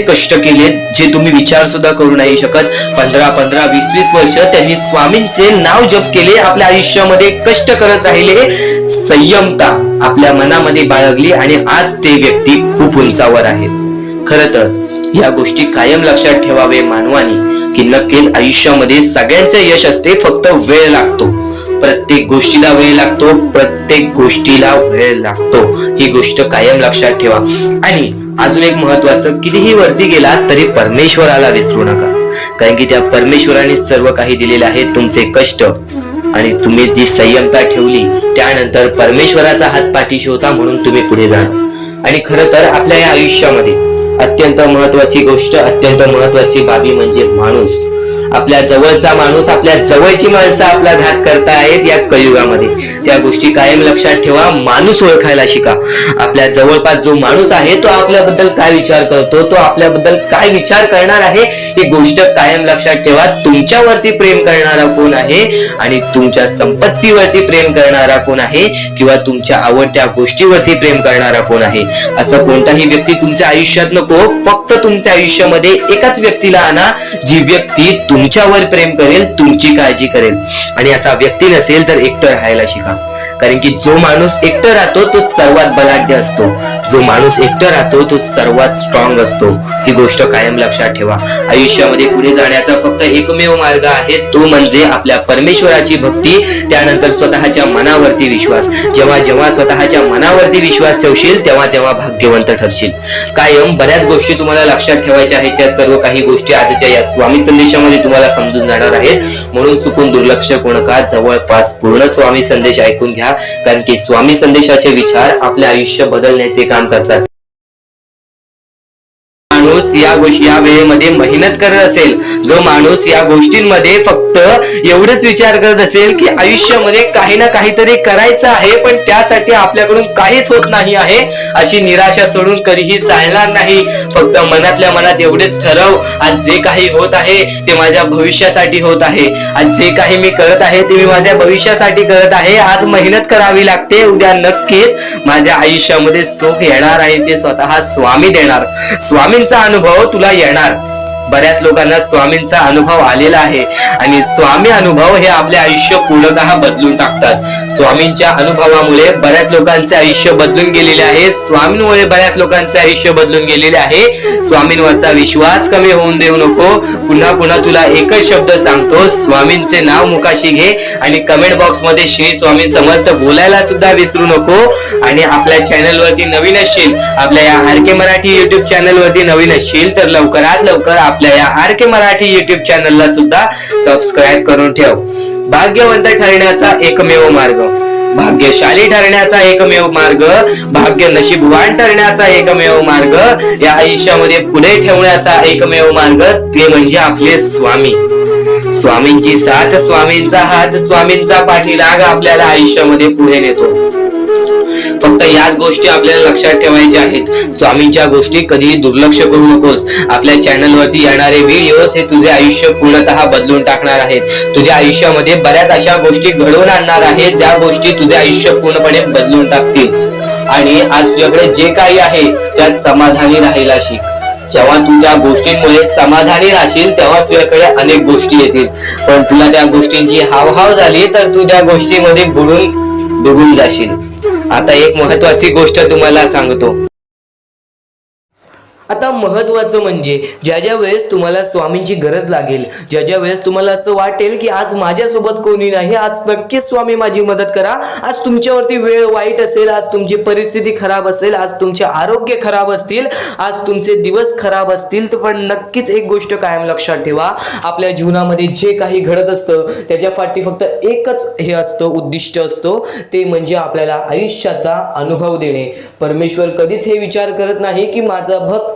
कष्ट केले जे तुम्ही विचार सुद्धा करू नाही शकत. 15, 20 वर्ष त्यांनी स्वामींचे नाव जप केले, आपल्या आयुष्यामध्ये कष्ट करत राहिले, संयमता आपल्या मनामध्ये बाळगली आणि आज ते व्यक्ती खूप उंचावर आहेत. खरं तर या गोष्टी कायम लक्षात ठेवावे मानवानी की नक्कीच आयुष्यामध्ये सगळ्यांचं यश असते, फक्त वेळ लागतो. प्रत्येक गोष्टीला वेळ लागतो, प्रत्येक गोष्टीला वेळ लागतो. ही गोष्ट कायम लक्षात ठेवा. आणि अजून एक महत्वाचं, कितीही वरती गेला तरी परमेश्वराला विसरू नका. कारण की त्या परमेश्वराने सर्व काही दिलेले आहे. तुमचे कष्ट आणि तुम्ही जी संयमता ठेवली त्यानंतर परमेश्वराचा हात पाठीशी होता म्हणून तुम्ही पुढे जाणार. आणि खरं तर आपल्या या आयुष्यामध्ये अत्यंत महत्वाची गोष्ट, अत्यंत महत्वाची बाबी म्हणजे माणूस. आपल्या जवळचा माणूस, आपल्या जवळची माणसं आपला घात करतायत या कलियुगामध्ये. त्या गोष्टी कायम लक्षात ठेवा. माणूस ओळखायला शिका. आपल्या जवळपास जो माणूस आहे तो आपल्याबद्दल काय विचार करतो, तो आपल्याबद्दल काय विचार करणार आहे, ही गोष्ट कायम लक्षात ठेवा. तुमच्यावरती प्रेम करणारा कोण आहे आणि तुमच्या संपत्तीवरती प्रेम करणारा कोण आहे किंवा तुमच्या आवडत्या गोष्टीवरती प्रेम करणारा कोण आहे, असं कोणताही व्यक्ती तुमच्या आयुष्यात नको. फक्त तुमच्या आयुष्यामध्ये एकाच व्यक्तीला आणा, जी व्यक्ती तुमच्यावर प्रेम करेल, तुमची काळजी करेल. आणि असा व्यक्ती नसेल तर एकटं राहायला शिका. कारण की जो माणूस एकटं राहतो तो सर्वात बलाढ्य असतो, जो माणूस एकटं राहतो तो सर्वात स्ट्रॉंग असतो. ही गोष्ट कायम लक्षात ठेवा. आयुष्यामध्ये पुढे जाण्याचा फक्त एकमेव मार्ग आहे, तो म्हणजे आपल्या परमेश्वराची भक्ती, त्यानंतर स्वतःच्या मनावरती विश्वास. जेव्हा जेव्हा स्वतःच्या मनावरती विश्वास ठेवशील तेव्हा तेव्हा भाग्यवंत ठरशील. कायम बऱ्याच गोष्टी तुम्हाला लक्षात ठेवायच्या आहेत. त्या सर्व काही गोष्टी आजच्या या स्वामी संदेशामध्ये तुम्हाला समजून जाणार आहेत. म्हणून चुकून दुर्लक्ष करू नका. जवळपास पूर्ण स्वामी संदेश ऐकून घ्या. कारण की स्वामी संदेशाचे विचार आपले आयुष्य बदलण्याचे काम करतात. माणूस या वेळेमध्ये मेहनत करत असेल, जो माणूस या गोष्टींमध्ये फक्त एवढंच विचार करत असेल की आयुष्यामध्ये काही ना काहीतरी करायचं आहे पण त्यासाठी आपल्याकडून काहीच होत नाही आहे, अशी निराशा सोडून कधीही चालणार नाही. फक्त मनातल्या मनात एवढेच ठरव, आज जे काही होत आहे ते माझ्या भविष्यासाठी होत आहे. आज जे काही मी करत आहे ते मी माझ्या भविष्यासाठी करत आहे. आज मेहनत करावी लागते, उद्या नक्कीच माझ्या आयुष्यामध्ये सुख येणार आहे, ते स्वतः स्वामी देणार. स्वामींचा अनुभव तुला येणार. बऱ्याच लोकांना स्वामींचा अनुभव आलेला आहे आणि स्वामी अनुभव हे आपले आयुष्य पूर्णतः बदलून टाकतात. स्वामींच्या अनुभवामुळे बऱ्याच लोकांचे आयुष्य बदलून गेलेले आहे. स्वामींमुळे बऱ्याच लोकांचे आयुष्य बदलून गेलेले आहे. स्वामींवरचा विश्वास कमी होऊन देऊ नको. पुन्हा पुन्हा तुला एकच शब्द सांगतो, स्वामींचे नाव मुखाशी घे आणि कमेंट बॉक्स मध्ये श्री स्वामी समर्थ बोलायला सुद्धा विसरू नको. आणि आपल्या चॅनल वरती नवीन असशील, आपल्या या आर के मराठी युट्यूब चॅनल वरती नवीन असशील तर लवकरात लवकर आपल्या या आर के मराठी युट्यूब चॅनलला सुद्धा सबस्क्राईब करून ठेव. भाग्यवंत ठरण्याचा एकमेव मार्ग, भाग्यशाली ठरण्याचा एकमेव मार्ग, भाग्य नशीबवान ठरण्याचा एकमेव मार्ग, या आयुष्यामध्ये पुढे ठेवण्याचा एकमेव मार्ग ते म्हणजे आपले स्वामी. स्वामींची साथ, स्वामींचा हात, स्वामींचा पाठीलाग आपल्याला आयुष्यामध्ये पुढे नेतो. फक्त याच गोष्टी आपल्याला लक्षात ठेवायच्या आहेत. स्वामींच्या गोष्टी कधीही दुर्लक्ष करू नकोस. आपल्या चॅनल वरती येणारे व्हिडिओज हे तुझे आयुष्य पूर्णतः बदलून टाकणार आहेत. तुझ्या आयुष्यामध्ये बऱ्याच अशा गोष्टी घडवून आणणार आहेत ज्या गोष्टी तुझे आयुष्य पूर्णपणे बदलून टाकतील. आणि आज तुझ्याकडे जे काही आहे त्यात समाधानी राहायला शिक. जेव्हा तू त्या गोष्टींमुळे समाधानी राहशील तेव्हा तुझ्याकडे अनेक गोष्टी येतील. पण तुला त्या गोष्टींची हावहाव झाली तर तू त्या गोष्टीमध्ये बुडून डुबून जाशील. आता एक महत्वाची गोष्ट तुम्हाला सांगतो. आता महत्वाचं म्हणजे ज्या ज्या वेळेस तुम्हाला स्वामींची गरज लागेल, ज्या ज्या वेळेस तुम्हाला असं वाटेल की आज माझ्यासोबत कोणी नाही, आज नक्कीच स्वामी माझी मदत करा, आज तुमच्यावरती वेळ वाईट असेल, आज तुमची परिस्थिती खराब असेल, आज तुमचे आरोग्य खराब असतील, आज तुमचे दिवस खराब असतील, तर पण नक्कीच एक गोष्ट कायम लक्षात ठेवा, आपल्या जीवनामध्ये जे काही घडत असतं त्याच्या पाठी फक्त एकच हे असतं, उद्दिष्ट असतो, ते म्हणजे आपल्याला आयुष्याचा अनुभव देणे. परमेश्वर कधीच हे विचार करत नाही की माझा भक्त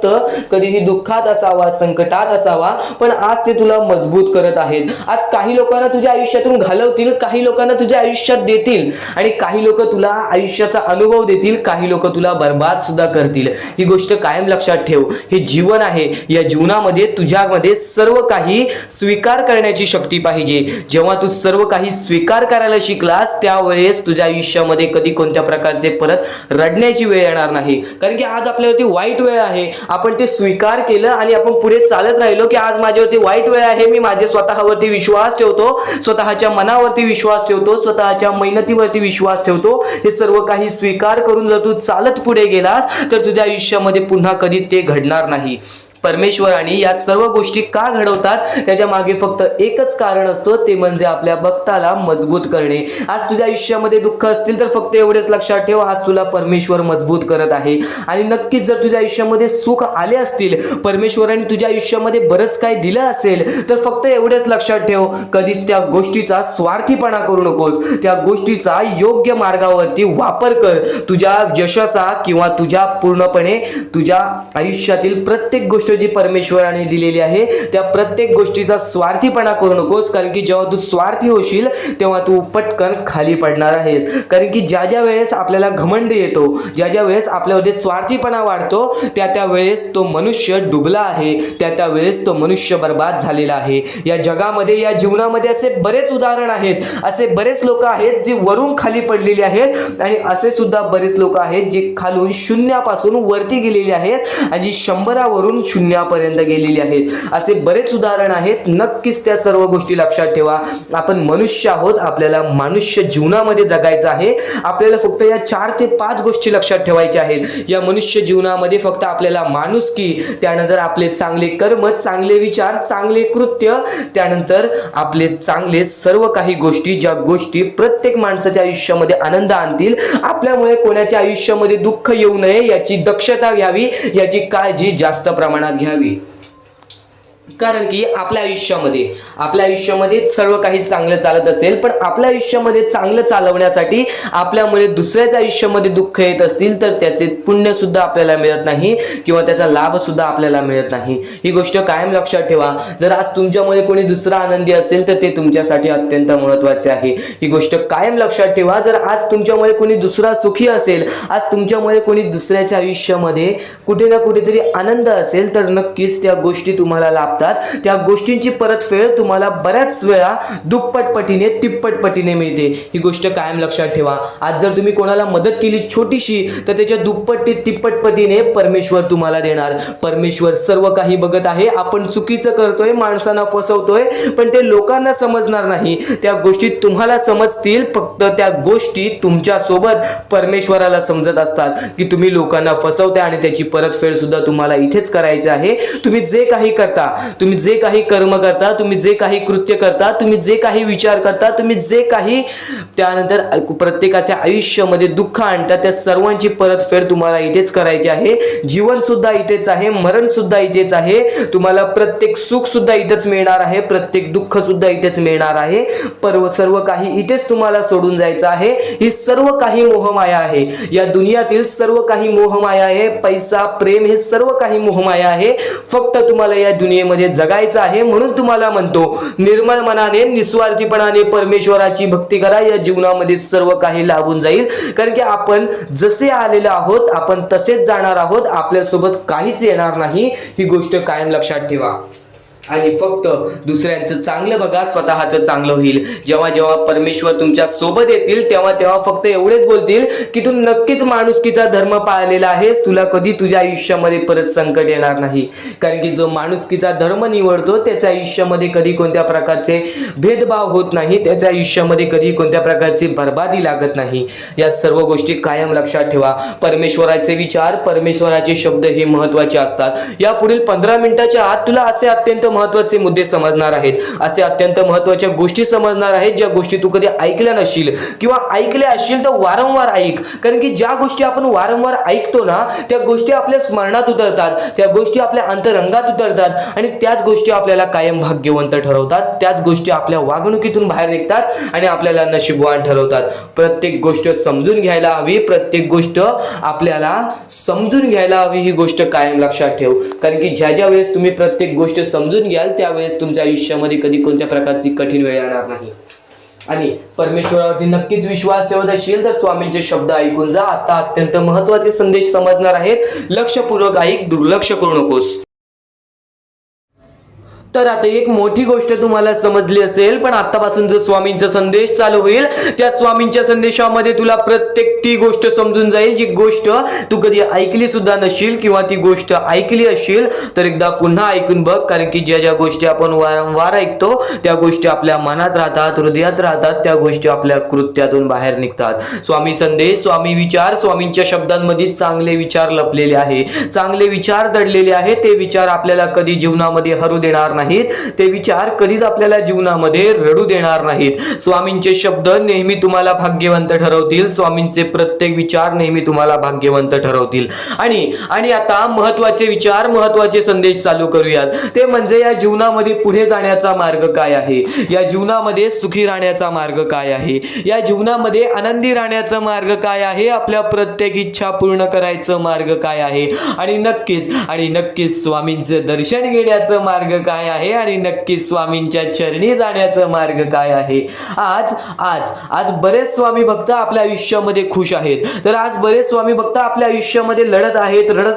कधीही दुःखात असावा, संकटात असावा, पण आज ते तुला मजबूत करत आहेत. आज काही लोकांना तुझ्या आयुष्यातून घालवतील, काही लोकांना तुझ्या आयुष्यात देतील आणि काही लोक तुला आयुष्याचा अनुभव देतील, काही लोक तुला बर्बाद सुद्धा करतील. ही गोष्ट कायम लक्षात ठेव. हे जीवन आहे, या जीवनामध्ये तुझ्यामध्ये सर्व काही स्वीकार करण्याची शक्ती पाहिजे. जेव्हा तू सर्व काही स्वीकार करायला शिकलास त्यावेळेस तुझ्या आयुष्यामध्ये कधी कोणत्या प्रकारचे परत रडण्याची वेळ येणार नाही. कारण की आज आपल्यावरती वाईट वेळ आहे, आपण ते स्वीकार केलं आणि आपण पुढे चालत राहिलो की आज माझ्यावरती वाईट वेळ आहे, मी माझे स्वतःवरती विश्वास ठेवतो, स्वतःच्या मनावरती विश्वास ठेवतो, स्वतःच्या मेहनतीवरती विश्वास ठेवतो. हे सर्व काही स्वीकार करून जर तू चालत पुढे गेलास तर तुझ्या आयुष्यामध्ये पुन्हा कधी ते घडणार नाही. परमेश्वराने या सर्व गोष्टी का घडवतात त्याच्या मागे फक्त एकच कारण असतो, ते म्हणजे आपल्या भक्ताला मजबूत करणे. आज तुझ्या आयुष्यामध्ये दुःख असतील तर फक्त एवढेच लक्षात ठेव, आज तुला परमेश्वर मजबूत करत आहे. आणि नक्कीच जर तुझ्या आयुष्यामध्ये सुख आले असतील, परमेश्वराने तुझ्या आयुष्यामध्ये बरंच काही दिलं असेल तर फक्त एवढेच लक्षात ठेव, कधीच त्या गोष्टीचा स्वार्थीपणा करू नकोस. त्या गोष्टीचा योग्य मार्गावरती वापर कर. तुझ्या यशाचा किंवा तुझ्या पूर्णपणे तुझ्या आयुष्यातील प्रत्येक गोष्ट जी परमेश्वराने दिलेली आहे त्या प्रत्येक गोष्टीचा स्वार्थीपणा करू नकोस. कारण की जेव्हा तू स्वार्थी होशील तेव्हा तू पटकन खाली पडणार आहेस. कारण की ज्या ज्या वेळेस आपल्याला घमंड येतो, ज्या ज्या वेळेस आपल्यामध्ये स्वार्थीपणा वाढतो त्या वेळेस तो मनुष्य डुबला आहे, त्या वेळेस तो मनुष्य बर्बाद झालेला आहे. या जगामध्ये, या जीवनामध्ये असे बरेच उदाहरण आहेत, असे बरेच लोक आहेत जे वरून खाली पडलेले आहेत आणि असे सुद्धा बरेच लोक आहेत जे खालून शून्यापासून वरती गेलेले आहेत आणि 100 वरून शून्यापर्यंत गेलेली आहेत. असे बरेच उदाहरण आहेत. नक्कीच त्या सर्व गोष्टी लक्षात ठेवा. आपण मनुष्य आहोत, आपल्याला मनुष्य जीवनामध्ये जगायचं आहे. आपल्याला फक्त या 4 ते 5 गोष्टी लक्षात ठेवायच्या आहेत. या मनुष्य जीवनामध्ये फक्त आपल्याला माणुसकी, त्यानंतर आपले चांगले कर्म, चांगले विचार, चांगले कृत्य, त्यानंतर आपले चांगले सर्व काही गोष्टी, ज्या गोष्टी प्रत्येक माणसाच्या आयुष्यामध्ये आनंद आणतील, आपल्यामुळे कोणाच्या आयुष्यामध्ये दुःख येऊ नये याची दक्षता घ्यावी, याची काळजी जास्त प्रमाणात घ्यावी. कारण की आपल्या आयुष्यामध्ये सर्व काही चांगलं चालत असेल, पण आपल्या आयुष्यामध्ये चांगलं चालवण्यासाठी आपल्यामुळे दुसऱ्याच्या आयुष्यामध्ये दुःख येत असतील तर त्याचे पुण्य सुद्धा आपल्याला मिळत नाही किंवा त्याचा लाभ सुद्धा आपल्याला मिळत नाही. ही गोष्ट कायम लक्षात ठेवा. जर आज तुमच्यामुळे कोणी दुसरा आनंदी असेल तर ते तुमच्यासाठी अत्यंत महत्त्वाचे आहे. ही गोष्ट कायम लक्षात ठेवा. जर आज तुमच्यामुळे कोणी दुसरा सुखी असेल, आज तुमच्यामुळे कोणी दुसऱ्याच्या आयुष्यामध्ये कुठे ना कुठेतरी आनंद असेल तर नक्कीच त्या गोष्टी तुम्हाला लाभतात. त्या गोष्टींची परतफेड तुम्हाला बऱ्याच वेळा दुप्पट पटीने तिप्पट पटीने मिळते. ही गोष्ट कायम लक्षात ठेवा. आज जर तुम्ही कोणाला मदत केली छोटीशी तर त्याच्या दुप्पट ते तिप्पट पटीने परमेश्वर तुम्हाला देणार. परमेश्वर सर्व काही बघत आहे. आपण चुकीचं करतोय, माणसांना फसवतोय, पण ते लोकांना समजणार नाही. त्या गोष्टी तुम्हाला समजतील, फक्त त्या गोष्टी तुमच्या सोबत परमेश्वराला समजत असतात की तुम्ही लोकांना फसवताय आणि त्याची परतफेड सुद्धा तुम्हाला इथेच करायची आहे. तुम्ही जे काही करता, तुम्ही जे काही कर्म करता, तुम्ही जे काही कृत्य करता, तुम्ही जे काही विचार करता, तुम्ही जे काही त्यानंतर प्रत्येकाच्या आयुष्यामध्ये दुःख आणता, त्या सर्वांची परतफेड तुम्हाला इथेच करायची आहे. जीवन सुद्धा इथेच आहे, मरण सुद्धा इथेच आहे. तुम्हाला प्रत्येक सुख सुद्धा इथेच मिळणार आहे, प्रत्येक दुःख सुद्धा इथेच मिळणार आहे. सर्व काही इथेच तुम्हाला सोडून जायचं आहे. ही सर्व काही मोहमाया आहे. या दुनियातील सर्व काही मोहमाया आहे. पैसा, प्रेम हे सर्व काही मोहमाया आहे. फक्त तुम्हाला या दुनियेमध्ये जगायचं आहे. म्हणून तुम्हाला म्हणतो, निर्मळ मनाने निस्वार्थीपणाने परमेश्वराची भक्ती करा. या जीवनामध्ये सर्व काही लाभून जाईल. कारण की आपण जसे आलेलो आहोत आपण तसेच जाणार आहोत. आपल्यासोबत काहीच येणार नाही. ही गोष्ट कायम लक्षात ठेवा. आणि फक्त दुसऱ्यांचं चांगलं बघा, स्वतःचं चांगलं होईल. जेव्हा जेव्हा परमेश्वर तुमच्या सोबत येतील तेव्हा तेव्हा फक्त एवढेच बोलतील की तू नक्कीच माणुसकीचा धर्म पाळलेला आहेस, तुला कधी तुझ्या आयुष्यामध्ये परत संकट येणार नाही. कारण की जो माणुसकीचा धर्म निवडतो त्याच्या आयुष्यामध्ये कधी कोणत्या प्रकारचे भेदभाव होत नाही, त्याच्या आयुष्यामध्ये कधी कोणत्या प्रकारची बर्बादी लागत नाही. या सर्व गोष्टी कायम लक्षात ठेवा. परमेश्वराचे विचार, परमेश्वराचे शब्द हे महत्त्वाचे असतात. या पुढील 15 मिनिटाच्या आत तुला असे अत्यंत महत्त्वाचे मुद्दे समजणार आहेत, असे अत्यंत महत्त्वाच्या गोष्टी समजणार आहेत ज्या गोष्टी तू कधी ऐकल्या नसशील किंवा ऐकल्या असशील तर वारंवार ऐक. कारण की ज्या गोष्टी आपण वारंवार ऐकतो ना त्या गोष्टी आपल्या स्मरणात उतरतात, त्या गोष्टी आपल्या अंतरंगात उतरतात आणि त्याच गोष्टी आपल्याला कायम भाग्यवंत ठरवतात. त्याच गोष्टी आपल्या वागणुकीतून बाहेर निघतात आणि आपल्याला नशीबवान ठरवतात. प्रत्येक गोष्ट समजून घ्यायला हवी, प्रत्येक गोष्ट आपल्याला समजून घ्यायला हवी. ही गोष्ट कायम लक्षात ठेव. कारण की ज्या ज्या वेळेस तुम्ही प्रत्येक गोष्ट समजून घ्याल त्यावेळेस तुमच्या आयुष्यामध्ये कधी कोणत्या प्रकारची कठीण वेळ येणार नाही. आणि परमेश्वरावरती नक्कीच विश्वास ठेवत असेल तर स्वामींचे शब्द ऐकून जा. आता अत्यंत महत्त्वाचे संदेश समजणार आहेत. लक्षपूर्वक ऐक, दुर्लक्ष करू नकोस. तर आता एक मोठी गोष्ट तुम्हाला समजली असेल, पण आतापासून जो स्वामींचा संदेश चालू होईल त्या स्वामींच्या संदेशामध्ये तुला प्रत्येक ती गोष्ट समजून जाईल जी गोष्ट तू कधी ऐकली सुद्धा नशील किंवा ती गोष्ट ऐकली असेल तर एकदा पुन्हा ऐकून बघ. कारण की ज्या ज्या गोष्टी आपण वारंवार ऐकतो त्या गोष्टी आपल्या मनात राहतात, हृदयात राहतात, त्या गोष्टी आपल्या कृत्यातून बाहेर निघतात. स्वामी संदेश, स्वामी विचार, स्वामींच्या शब्दांमध्ये चांगले विचार लपलेले आहे, चांगले विचार दडलेले आहे. ते विचार आपल्याला कधी जीवनामध्ये हरू देणार नाहीत, ते विचार कधीच आपल्याला जीवनामध्ये रडू देणार नाहीत. स्वामींचे शब्द नेहमी तुम्हाला भाग्यवंत ठरवतील. स्वामींचे प्रत्येक विचार नेहमी तुम्हाला भाग्यवंत ठरवतील. आणि आता महत्त्वाचे विचार, महत्त्वाचे संदेश चालू करूयात. ते म्हणजे या जीवनामध्ये पुढे जाण्याचा मार्ग काय आहे, या जीवनामध्ये सुखी राहण्याचा मार्ग काय आहे, या जीवनामध्ये आनंदी राहण्याचा मार्ग काय आहे, आपल्या प्रत्येक इच्छा पूर्ण करायचं मार्ग काय आहे, आणि नक्कीच स्वामींचं दर्शन घेण्याचं मार्ग काय आहे, आणि नक्कीच स्वामींच्या चरणी जाण्याचं मार्ग काय आहे. आज बरेच स्वामी भक्त आपल्या आयुष्यामध्ये खुश आहेत, तर आज बरेच स्वामी भक्त आपल्या आयुष्यामध्ये रडत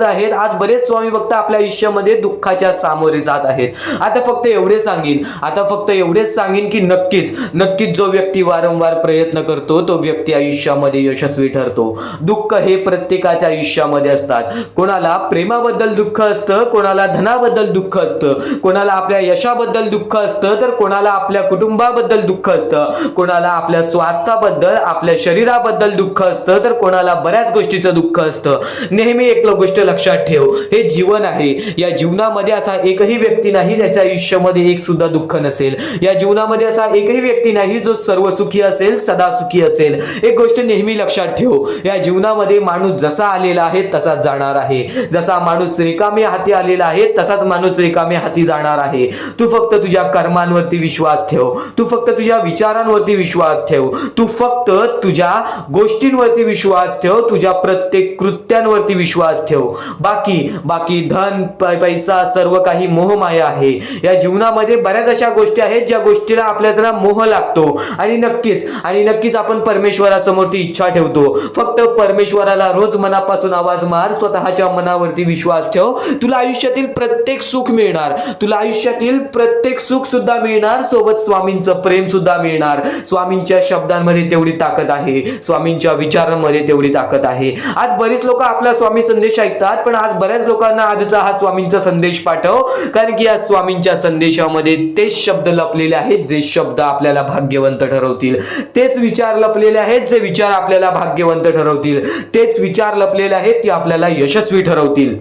आहेत. आज बरेच स्वामी भक्त आपल्या आयुष्यामध्ये दुःखाच्या सामोरे जात आहेत. आता फक्त एवढेच सांगेन की नक्कीच जो व्यक्ती वारंवार प्रयत्न करतो तो व्यक्ती आयुष्यामध्ये यशस्वी ठरतो. दुःख हे प्रत्येकाच्या आयुष्यामध्ये असतात. कोणाला प्रेमाबद्दल दुःख असतं, कोणाला धनाबद्दल दुःख असतं, कोणाला आपल्या यशाबद्दल दुःख असतं, तर कोणाला आपल्या कुटुंबाबद्दल दुःख असतं, कोणाला आपल्या स्वास्थ्याबद्दल, आपल्या शरीराबद्दल दुःख असतं, तर कोणाला बऱ्याच गोष्टीचं दुःख असतं. नेहमी एक गोष्ट लक्षात ठेव, हे जीवन आहे. या जीवनामध्ये असा एकही व्यक्ती नाही ज्याच्या आयुष्यामध्ये एक सुद्धा दुःख नसेल. या जीवनामध्ये असा एकही व्यक्ती नाही जो सर्व सुखी असेल, सदा सुखी असेल. एक गोष्ट नेहमी लक्षात ठेव, या जीवनामध्ये माणूस जसा आलेला आहे तसाच जाणार आहे. जसा माणूस रिकामे हाती आलेला आहे तसाच माणूस रिकामे हाती जाणार आहे. आहे. तू फक्त तुझ्या कर्मांवरती विश्वास ठेव, तू फक्त तुझ्या विचारांवरती विश्वास ठेव, तू फक्त तुझ्या गोष्टींवरती विश्वास ठेव, तुझ्या प्रत्येक कृत्यांवरती विश्वास ठेव. बाकी बाकी धन पैसा सर्व काही मोहमाया आहे. या जीवनामध्ये बऱ्याच अशा गोष्टी आहेत ज्या गोष्टीला आपल्याला मोह लागतो आणि नक्कीच आपण परमेश्वरासमोर ती इच्छा ठेवतो. फक्त परमेश्वराला रोज मनापासून आवाज मार, स्वतःच्या मनावरती विश्वास ठेव. तुला आयुष्यातील प्रत्येक सुख मिळणार, तुला आयुष्यातील प्रत्येक सुख सुद्धा मिळणार, सोबत स्वामींचं प्रेम सुद्धा मिळणार. स्वामींच्या शब्दांमध्ये तेवढी ताकद आहे, स्वामींच्या विचारांमध्ये तेवढी ताकद आहे. आज बरीच लोक आपला स्वामी संदेश ऐकतात, पण आज बऱ्याच लोकांना आजचा हा स्वामींचा संदेश पाठव, कारण की या स्वामींच्या संदेशामध्ये तेच शब्द लपलेले आहेत जे शब्द आपल्याला भाग्यवंत ठरवतील, तेच विचार लपलेले आहेत जे विचार आपल्याला भाग्यवंत ठरवतील, तेच विचार लपलेले आहेत ते आपल्याला यशस्वी ठरवतील.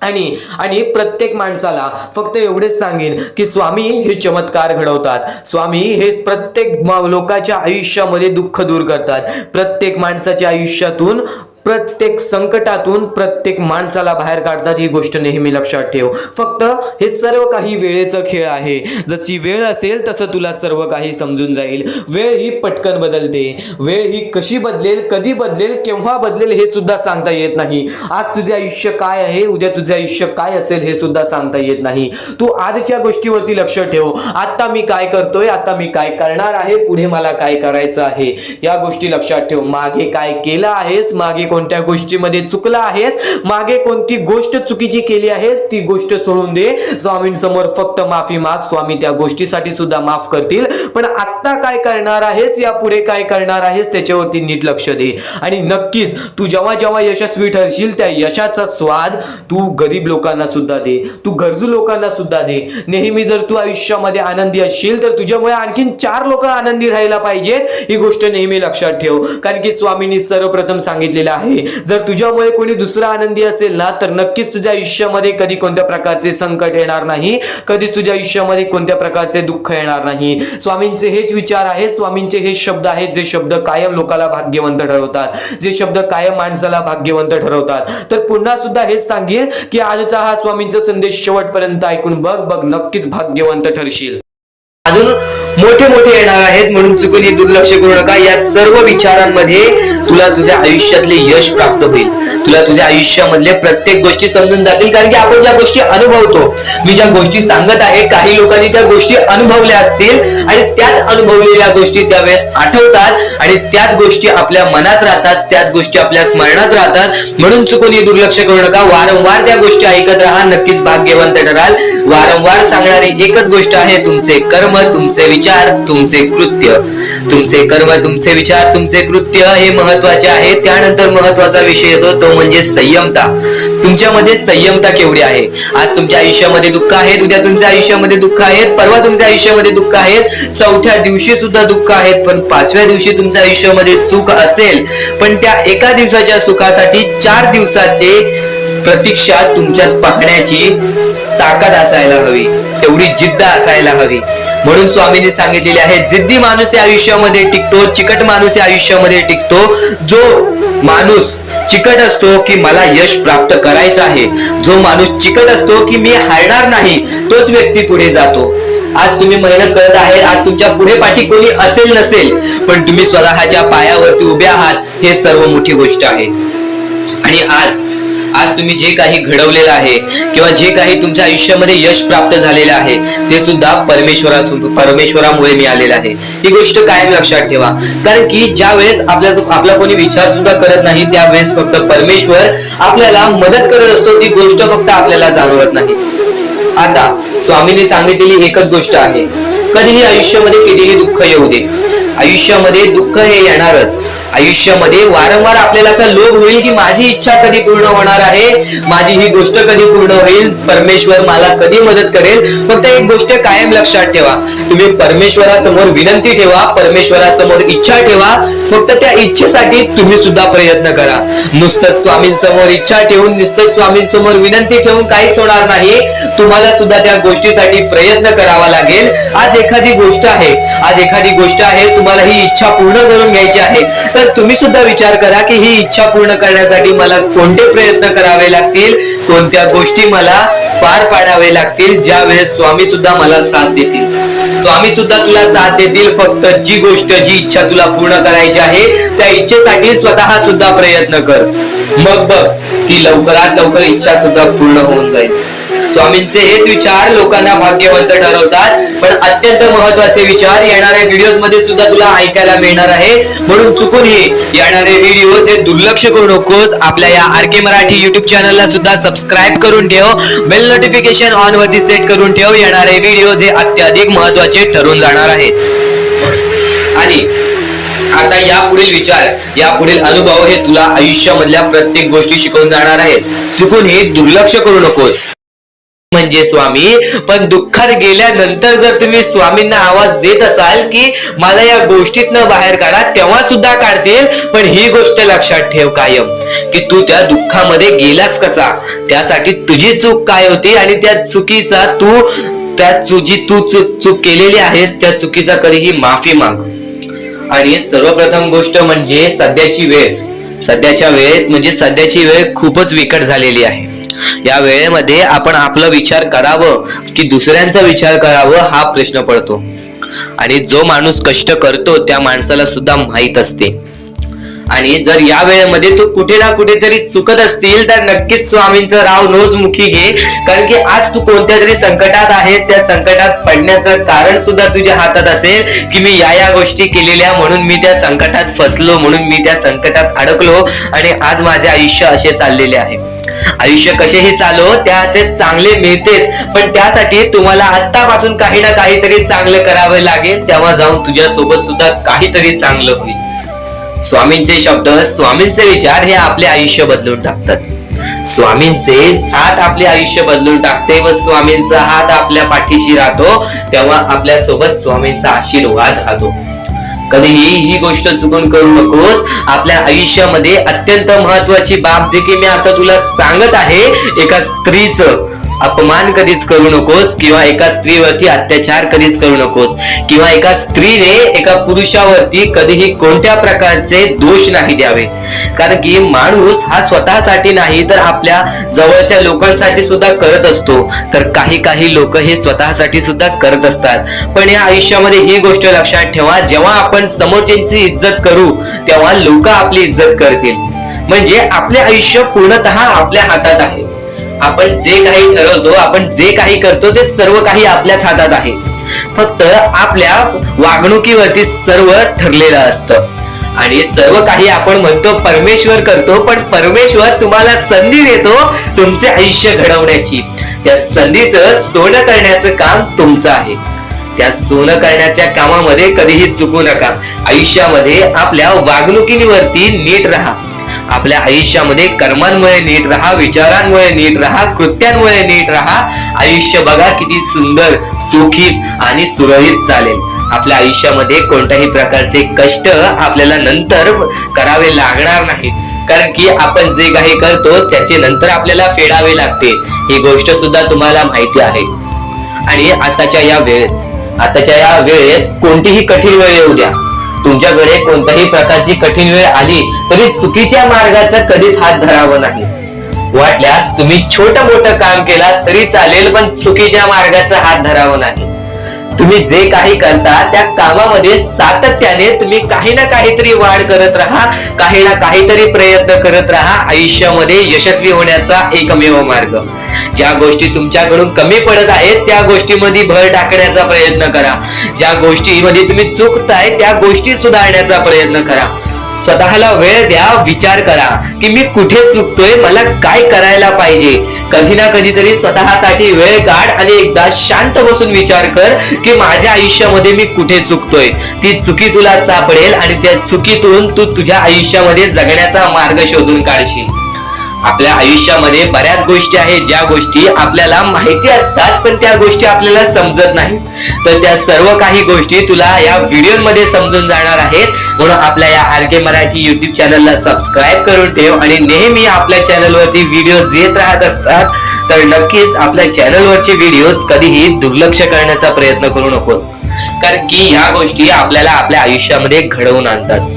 आणि प्रत्येक माणसाला फक्त एवढेच सांगेन की स्वामी हे चमत्कार घडवतात. स्वामी हे प्रत्येक लोकांच्या आयुष्यामध्ये दुःख दूर करतात. प्रत्येक माणसाच्या आयुष्यातून, प्रत्येक संकटातून प्रत्येक माणसाला बाहेर काढतात. ही गोष्ट नेहमी लक्षात ठेव. फक्त हे सर्व काही वेळेचा खेळ आहे. जशी वेळ असेल तसं तुला सर्व काही समजून जाईल. वेळ ही पटकन बदलते. वेळ ही कशी बदलेल, कधी बदलेल, केव्हा बदलेल हे सुद्धा सांगता येत नाही. आज तुझे आयुष्य काय आहे, उद्या तुझे आयुष्य काय असेल हे सुद्धा सांगता येत नाही. तू आजच्या गोष्टीवरती लक्ष ठेव. आता मी काय करतोय, आता मी काय करणार आहे, पुढे मला काय करायचं आहे, या गोष्टी लक्षात ठेव. मागे काय केलं आहेस, मागे कोणत्या गोष्टीमध्ये चुकला आहेस, मागे कोणती गोष्ट चुकीची केली आहेस, ती गोष्ट सोडून दे. स्वामींसमोर फक्त माफी माग, स्वामी त्या गोष्टीसाठी सुद्धा माफ करतील. पण आता काय करणार आहेस, या पुढे काय करणार आहेस, त्याच्यावरती नीट लक्ष दे. आणि नक्कीच तू जेव्हा जेव्हा यशस्वी ठरशील त्या यशाचा स्वाद तू गरीब लोकांना सुद्धा दे, तू गरजू लोकांना सुद्धा दे. नेहमी जर तू आयुष्यामध्ये आनंदी असशील तर तुझ्यामुळे आणखीन 4 लोक आनंदी राहायला पाहिजेत. ही गोष्ट नेहमी लक्षात ठेव, कारण की स्वामींनी सर्वप्रथम सांगितलेलं आहे, जर तुझ्यामुळे कोणी दुसरा आनंदी असेल ना तर नक्कीच तुझ्या आयुष्यामध्ये कधी कोणत्या प्रकारचे संकट येणार नाही, कधीच तुझ्या आयुष्यामध्ये कोणत्या प्रकारचे दुःख येणार नाही. स्वामींचे हेच विचार आहेत, स्वामींचे हे शब्द आहेत जे शब्द कायम लोकाला भाग्यवंत ठरवतात, जे शब्द कायम माणसाला भाग्यवंत ठरवतात. तर पुन्हा सुद्धा हेच सांगेल की आजचा हा स्वामींचा संदेश शेवटपर्यंत ऐकून बघ, नक्कीच भाग्यवंत ठरशील. अजून मोठे मोठे येणार आहेत, म्हणून चुकून हे दुर्लक्ष करू नका. या सर्व विचारांमध्ये तुला तुझ्या आयुष्यातले यश प्राप्त होईल, तुला तुझ्या आयुष्यामधले प्रत्येक गोष्टी समजून जातील. कारण की आपण ज्या गोष्टी अनुभवतो, मी ज्या गोष्टी सांगत आहे, काही लोकांनी त्या गोष्टी अनुभवल्या असतील आणि त्याच अनुभवलेल्या गोष्टी त्यावेळेस आठवतात आणि त्याच गोष्टी आपल्या मनात राहतात, त्याच गोष्टी आपल्या स्मरणात राहतात. म्हणून चुकून हे दुर्लक्ष करू नका. वारंवार त्या गोष्टी ऐकत राहा, नक्कीच भाग्यवंत ठराल. वारंवार सांगणारी एकच गोष्ट आहे, तुमचे कर्म, तुमचे विचार, तुमचे कृत्य. तुमचे कर्म, तुमचे विचार, तुमचे कृत्य हे महत्वाचे आहे. त्यानंतर महत्वाचा विषय येतो तो म्हणजे संयमता. तुमच्यामध्ये संयमता केवढी आहे. आज तुमच्या आयुष्यामध्ये दुःख आहेत, उद्या तुमच्या आयुष्यामध्ये दुःख आहेत, परवा तुमच्या आयुष्यामध्ये दुःख आहेत, चौथ्या दिवशी सुद्धा दुःख आहेत, पण 5व्या दिवशी तुमच्या आयुष्यामध्ये सुख असेल. पण त्या एका दिवसाच्या सुखासाठी 4 दिवसाचे प्रतीक्षा तुमच्यात पाहण्याची ताकद असायला हवी, तेवढी जिद्द असायला हवी. म्हणून स्वामींनी सांगितलेले आहे, जिद्दी माणूस या आयुष्यामध्ये टिकतो, चिकट माणूस या आयुष्यामध्ये टिकतो. जो माणूस चिकट असतो की मला यश प्राप्त करायचं आहे, जो माणूस चिकट असतो की मी हारणार नाही, तोच व्यक्ती पुढे जातो. आज तुम्ही मेहनत करत आहे, आज तुमच्या पुढे पाठी कोणी असेल नसेल, पण तुम्ही स्वतःच्या पायावरती उभे आहात, हे सर्व मोठी गोष्ट आहे. आणि आज तुम्ही जे काही घडवलेलं आहे किंवा जे काही तुमच्या आयुष्यामध्ये यश प्राप्त झालेलं आहे ते सुद्धा परमेश्वरामुळे मिळालेलं आहे. ही गोष्ट कायम लक्षात ठेवा, कारण की ज्या वेळेस आपला कोणी विचार सुद्धा करत नाही त्यावेळेस फक्त परमेश्वर आपल्याला मदत करत असतो. ती गोष्ट फक्त आपल्याला जाणवत नाही. आता स्वामींनी सांगितलेली एकच गोष्ट आहे, कधीही आयुष्यामध्ये कितीही दुःख येऊ दे, आयुष्यामध्ये दुःख हे येणारच. आयुष्यामध्ये वारंवार आपल्याला असा लोभ होईल की माझी इच्छा कधी पूर्ण होणार आहे, माझी ही गोष्ट कधी पूर्ण होईल, परमेश्वर मला कधी मदत करेल. फक्त एक गोष्ट कायम लक्षात ठेवा, तुम्ही परमेश्वरासमोर विनंती ठेवा, परमेश्वरासमोर इच्छा ठेवा. फक्त त्या इच्छेसाठी तुम्ही सुद्धा प्रयत्न करा. नुसतं स्वामींसमोर इच्छा ठेवून, नुसतं स्वामींसमोर विनंती ठेवून काहीच होणार नाही. तुम्हाला सुद्धा त्या गोष्टीसाठी प्रयत्न करावा लागेल. आज एखादी गोष्ट आहे तुम्हाला ही इच्छा पूर्ण करून घ्यायची आहे, तर तुम्ही सुद्धा विचार करा की ही इच्छा पूर्ण करण्यासाठी मला कोणते प्रयत्न करावे लागतील, कोणत्या गोष्टी मला पार पाडावे लागतील, ज्या वेळेस स्वामी सुद्धा मला साथ देतील. स्वामी सुद्धा तुला साथ देतील. फक्त जी गोष्ट, जी इच्छा तुला पूर्ण करायची आहे, त्या इच्छेसाठी स्वतः सुद्धा प्रयत्न कर. मग बघ की लवकरात लवकर इच्छा सुद्धा पूर्ण होऊन जाईल. स्वामींचे हेच विचार लोकांना भाग्यवंत ठरवतात. पण अत्यंत महत्वाचे विचार येणाऱ्या व्हिडिओज मध्ये सुद्धा तुला ऐकायला मिळणार आहे. म्हणून चुकूनही येणारे व्हिडिओ हे दुर्लक्ष करू नकोस. आपल्या या आरके मराठी युट्यूब चॅनलला सुद्धा सबस्क्राईब करून ठेव. बेल नोटिफिकेशन ऑन वरती सेट करून ठेव. येणारे व्हिडिओ हे अत्याधिक महत्वाचे ठरून जाणार आहेत. आणि आता यापुढील विचार, यापुढील अनुभव हे तुला आयुष्यामधल्या प्रत्येक गोष्टी शिकवून जाणार आहेत. चुकूनही दुर्लक्ष करू नकोस. म्हणजे स्वामी, पण दुःखात गेल्यानंतर जर तुम्ही स्वामींना आवाज देत असाल की मला या गोष्टीतनं बाहेर काढा, तेव्हा सुद्धा काढतील. पण ही गोष्ट लक्षात ठेव कायम की तू त्या दुःखामध्ये गेलास कसा, त्यासाठी तुझी चूक काय होती आणि त्या चुकीचा चूक केलेली आहेस, त्या चुकीचा कधीही माफी माग. आणि सर्वप्रथम गोष्ट म्हणजे सध्याची वेळ. सध्याची वेळ खूपच विकट झालेली आहे. या वेळेमध्ये आपण आपला विचार करावं की दुसऱ्यांचा विचार करावं, हा प्रश्न पडतो. आणि जो माणूस कष्ट करतो त्या माणसाला सुद्धा माहित असते. आणि जर या वेळेमध्ये तू कुठे ना कुठेतरी चुकत असतील तर नक्कीच स्वामींचं राव नोज मुखी घे. कारण की आज तू कोणत्या तरी संकटात आहेस. त्या संकटात पडण्याचं कारण सुद्धा तुझ्या हातात असेल की मी या गोष्टी केलेल्या, म्हणून मी त्या संकटात फसलो, म्हणून मी त्या संकटात अडकलो आणि आज माझे आयुष्य असे चाललेले आहे. आयुष्य कसेही चालो त्याचे चांगले मिळतेच, पण त्यासाठी तुम्हाला आत्तापासून काही ना काहीतरी चांगलं करावं लागेल. तेव्हा जाऊन तुझ्या सोबत सुद्धा काहीतरी चांगलं होईल. स्वामींचे शब्द, स्वामींचे विचार हे आपले आयुष्य बदलून टाकतात. स्वामींचे साथ आपले आयुष्य बदलून टाकते व स्वामींचा हात आपल्या पाठीशी राहतो. तेव्हा आपल्या सोबत स्वामींचा आशीर्वाद राहतो. कधीही ही गोष्ट चुकून करू नकोस. आपल्या आयुष्यामध्ये अत्यंत महत्वाची बाब जे की मी आता तुला सांगत आहे, एका स्त्रीचं अपमान कधीच करू नकोस किंवा एका स्त्रीवरती अत्याचार कधीच करू नकोस किंवा एका स्त्रीने एका पुरुषावरती कधीही कोणत्या प्रकारचे दोष नाही द्यावे. कारण की माणूस हा स्वतःसाठी नाही तर आपल्या जवळच्या लोकांसाठी सुद्धा करत असतो. तर काही लोक हे स्वतःसाठी सुद्धा करत असतात. पण या आयुष्यामध्ये ही गोष्ट लक्षात ठेवा, जेव्हा आपण समोरच्यांची इज्जत करू तेव्हा लोक आपली इज्जत करतील. म्हणजे आपले आयुष्य पूर्णतः आपल्या हातात आहे. आपण जे काही ठरवतो, आपण जे काही करतो ते सर्व काही आपल्याच हातात आहे. फक्त आपल्या वागणुकीवरती सर्व ठरलेलं असतं. आणि सर्व काही आपण म्हणतो परमेश्वर करतो, पण परमेश्वर तुम्हाला संधी देतो तुमचे आयुष्य घडवण्याची. त्या संधीचं सोनं करण्याचं काम तुमचं आहे. त्या सोनं करण्याच्या कामामध्ये कधीही चुकू नका. आयुष्यामध्ये आपल्या वागणुकीवरती नीट राहा. आपल्या आयुष्यामध्ये कर्मांमुळे नीट राहा, विचारांमुळे नीट राहा, कृत्यांमुळे नीट राहा. आयुष्य बघा किती सुंदर, सुखीत आणि सुरळीत चालेल. आपल्या आयुष्यामध्ये कोणत्याही प्रकारचे कष्ट आपल्याला नंतर करावे लागणार नाही. कारण की आपण जे काही करतो त्याचे नंतर आपल्याला फेडावे लागते. ही गोष्ट सुद्धा तुम्हाला माहिती आहे. आणि आताच्या या वेळेत कोणतीही कठीण वेळ येऊ द्या, तुमच्याकडे कोणत्याही प्रकारची कठीण वेळ आली तरी चुकीच्या मार्गाचा कधीच हात धरावा नाही. वाटल्यास तुम्ही छोटं मोठं काम केला तरी चालेल, पण चुकीच्या मार्गाचा हात धरावा नाही. तुम्ही जे काही करता त्या कामामध्ये सातत्याने तुम्ही काही ना काहीतरी वाढ करत राहा, काही ना काहीतरी प्रयत्न करत राहा. आयुष्यामध्ये यशस्वी होण्याचा एकमेव मार्ग. ज्या गोष्टी तुमच्याकडून कमी पडत आहेत त्या गोष्टीमध्ये भर टाकण्याचा प्रयत्न करा. ज्या गोष्टीमध्ये तुम्ही चुकताय त्या गोष्टी सुधारण्याचा प्रयत्न करा. स्वतःला वेळ द्या, विचार करा की मी कुठे चुकतोय, मला काय करायला पाहिजे. कधी ना कधीतरी स्वतःसाठी वेळ काढ आणि एकदा शांत बसून विचार कर की माझ्या आयुष्यामध्ये मी कुठे चुकतोय. ती चुकी तुला सापडेल आणि त्या चुकीतून तू तुझ्या आयुष्यामध्ये जगण्याचा मार्ग शोधून काढशील. आपल्या आयुष्यामध्ये बऱ्याच गोष्टी आहेत ज्या गोष्टी आपल्याला माहिती असतात पण त्या गोष्टी आपल्याला समजत नाहीत. तर त्या सर्व काही गोष्टी तुला या व्हिडिओमध्ये समजून जाणार आहेत. म्हणून आपल्या या RK मराठी युट्यूब चॅनलला सबस्क्राईब करून ठेव आणि नेहमी आपल्या चॅनलवरती व्हिडिओ येत राहत असतात, तर नक्कीच आपल्या चॅनलवरचे व्हिडिओज कधीही दुर्लक्ष करण्याचा प्रयत्न करू नकोस, कारण की ह्या गोष्टी आपल्याला आपल्या आयुष्यामध्ये घडवून आणतात.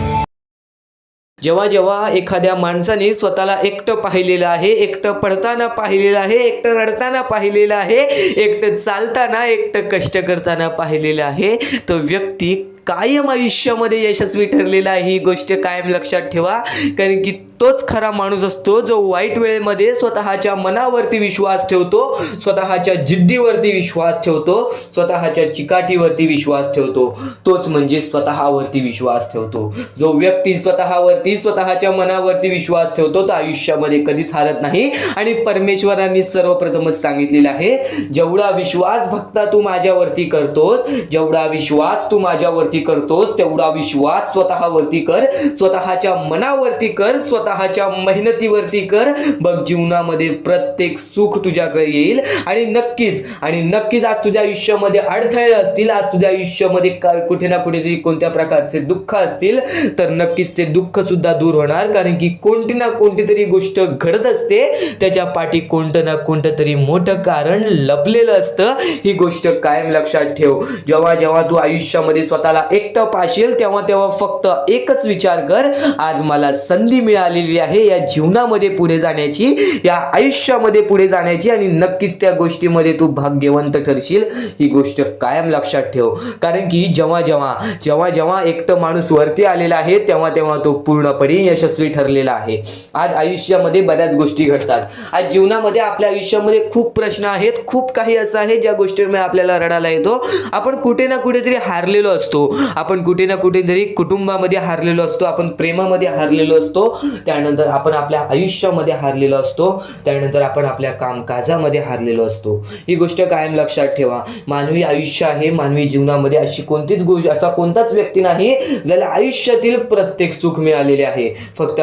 जेव्हा जेव्हा एखाद्या माणसाने स्वतःला एकटं पाहिलेलं आहे, एकटं पडताना पाहिलेलं आहे, एकटं रडताना पाहिलेलं आहे, एकटं चालताना, एकटं कष्ट करताना पाहिलेलं आहे, तो व्यक्ती कायम आयुष्यामध्ये यशस्वी ठरलेला आहे. ही गोष्ट कायम लक्षात ठेवा, कारण की तोच खरा माणूस असतो जो वाईट वेळेमध्ये स्वतःच्या मनावरती विश्वास ठेवतो, स्वतःच्या जिद्दीवरती विश्वास ठेवतो, स्वतःच्या चिकाटीवरती विश्वास ठेवतो. तोच म्हणजे स्वतःवरती विश्वास ठेवतो. जो व्यक्ती स्वतःवरती, स्वतःच्या मनावरती विश्वास ठेवतो तो आयुष्यामध्ये कधीच हारत नाही. आणि परमेश्वरांनी सर्वप्रथमच सांगितलेलं आहे, जेवढा विश्वास भक्ता तू माझ्यावरती करतोस, जेवढा विश्वास तू माझ्यावरती करतोस, तेवढा विश्वास स्वतःवरती कर, स्वतःच्या मनावरती कर, स्वतःच्या मेहनतीवरती कर. बघ, जीवनामध्ये प्रत्येक सुख तुझ्याकडे येईल. आणि नक्कीच आज तुझ्या आयुष्यामध्ये अडथळे असतील, आज तुझ्या आयुष्यामध्ये कुठे ना कुठेतरी कोणत्या प्रकारचे दुःख असतील, तर नक्कीच ते दुःख सुद्धा दूर होणार, कारण की कोणती ना कोणती तरी गोष्ट घडत असते, त्याच्या पाठी कोणतं ना कोणतं तरी मोठं कारण लपलेलं असतं. ही गोष्ट कायम लक्षात ठेव. जेव्हा जेव्हा तू आयुष्यामध्ये स्वतःला एकटं पाशील, तेव्हा तेव्हा फक्त एकच विचार कर, आज मला संधी मिळालेली आहे या जीवनामध्ये पुढे जाण्याची, या आयुष्यामध्ये पुढे जाण्याची, आणि नक्कीच त्या गोष्टीमध्ये तू भाग्यवंत ठरशील. ही गोष्ट कायम लक्षात ठेव, कारण की जेव्हा जेव्हा एकटं माणूस वरती आलेला आहे, तेव्हा तेव्हा तो पूर्णपणे यशस्वी ठरलेला आहे. आज आयुष्यामध्ये बऱ्याच गोष्टी घडतात. आज जीवनामध्ये आपल्या आयुष्यामध्ये खूप प्रश्न आहेत, खूप काही असं आहे ज्या गोष्टींमुळे आपल्याला रडायला येतो. आपण कुठे ना कुठेतरी हारलेलो असतो, आपण कुठे ना कुठेतरी कुटुंबामध्ये हारलेलो असतो, आपण प्रेमामध्ये हारलेलो असतो, त्यानंतर आपण आपल्या आयुष्यामध्ये हारलेलो असतो, त्यानंतर आपण आपल्या कामकाजामध्ये हारलेलो असतो. ही गोष्ट कायम लक्षात ठेवा. मानवी आयुष्य आहे, मानवी जीवनामध्ये अशी कोणतीच गोष्ट, असा कोणताच व्यक्ती नाही ज्याला आयुष्यातील प्रत्येक सुख मिळालेले आहे. फक्त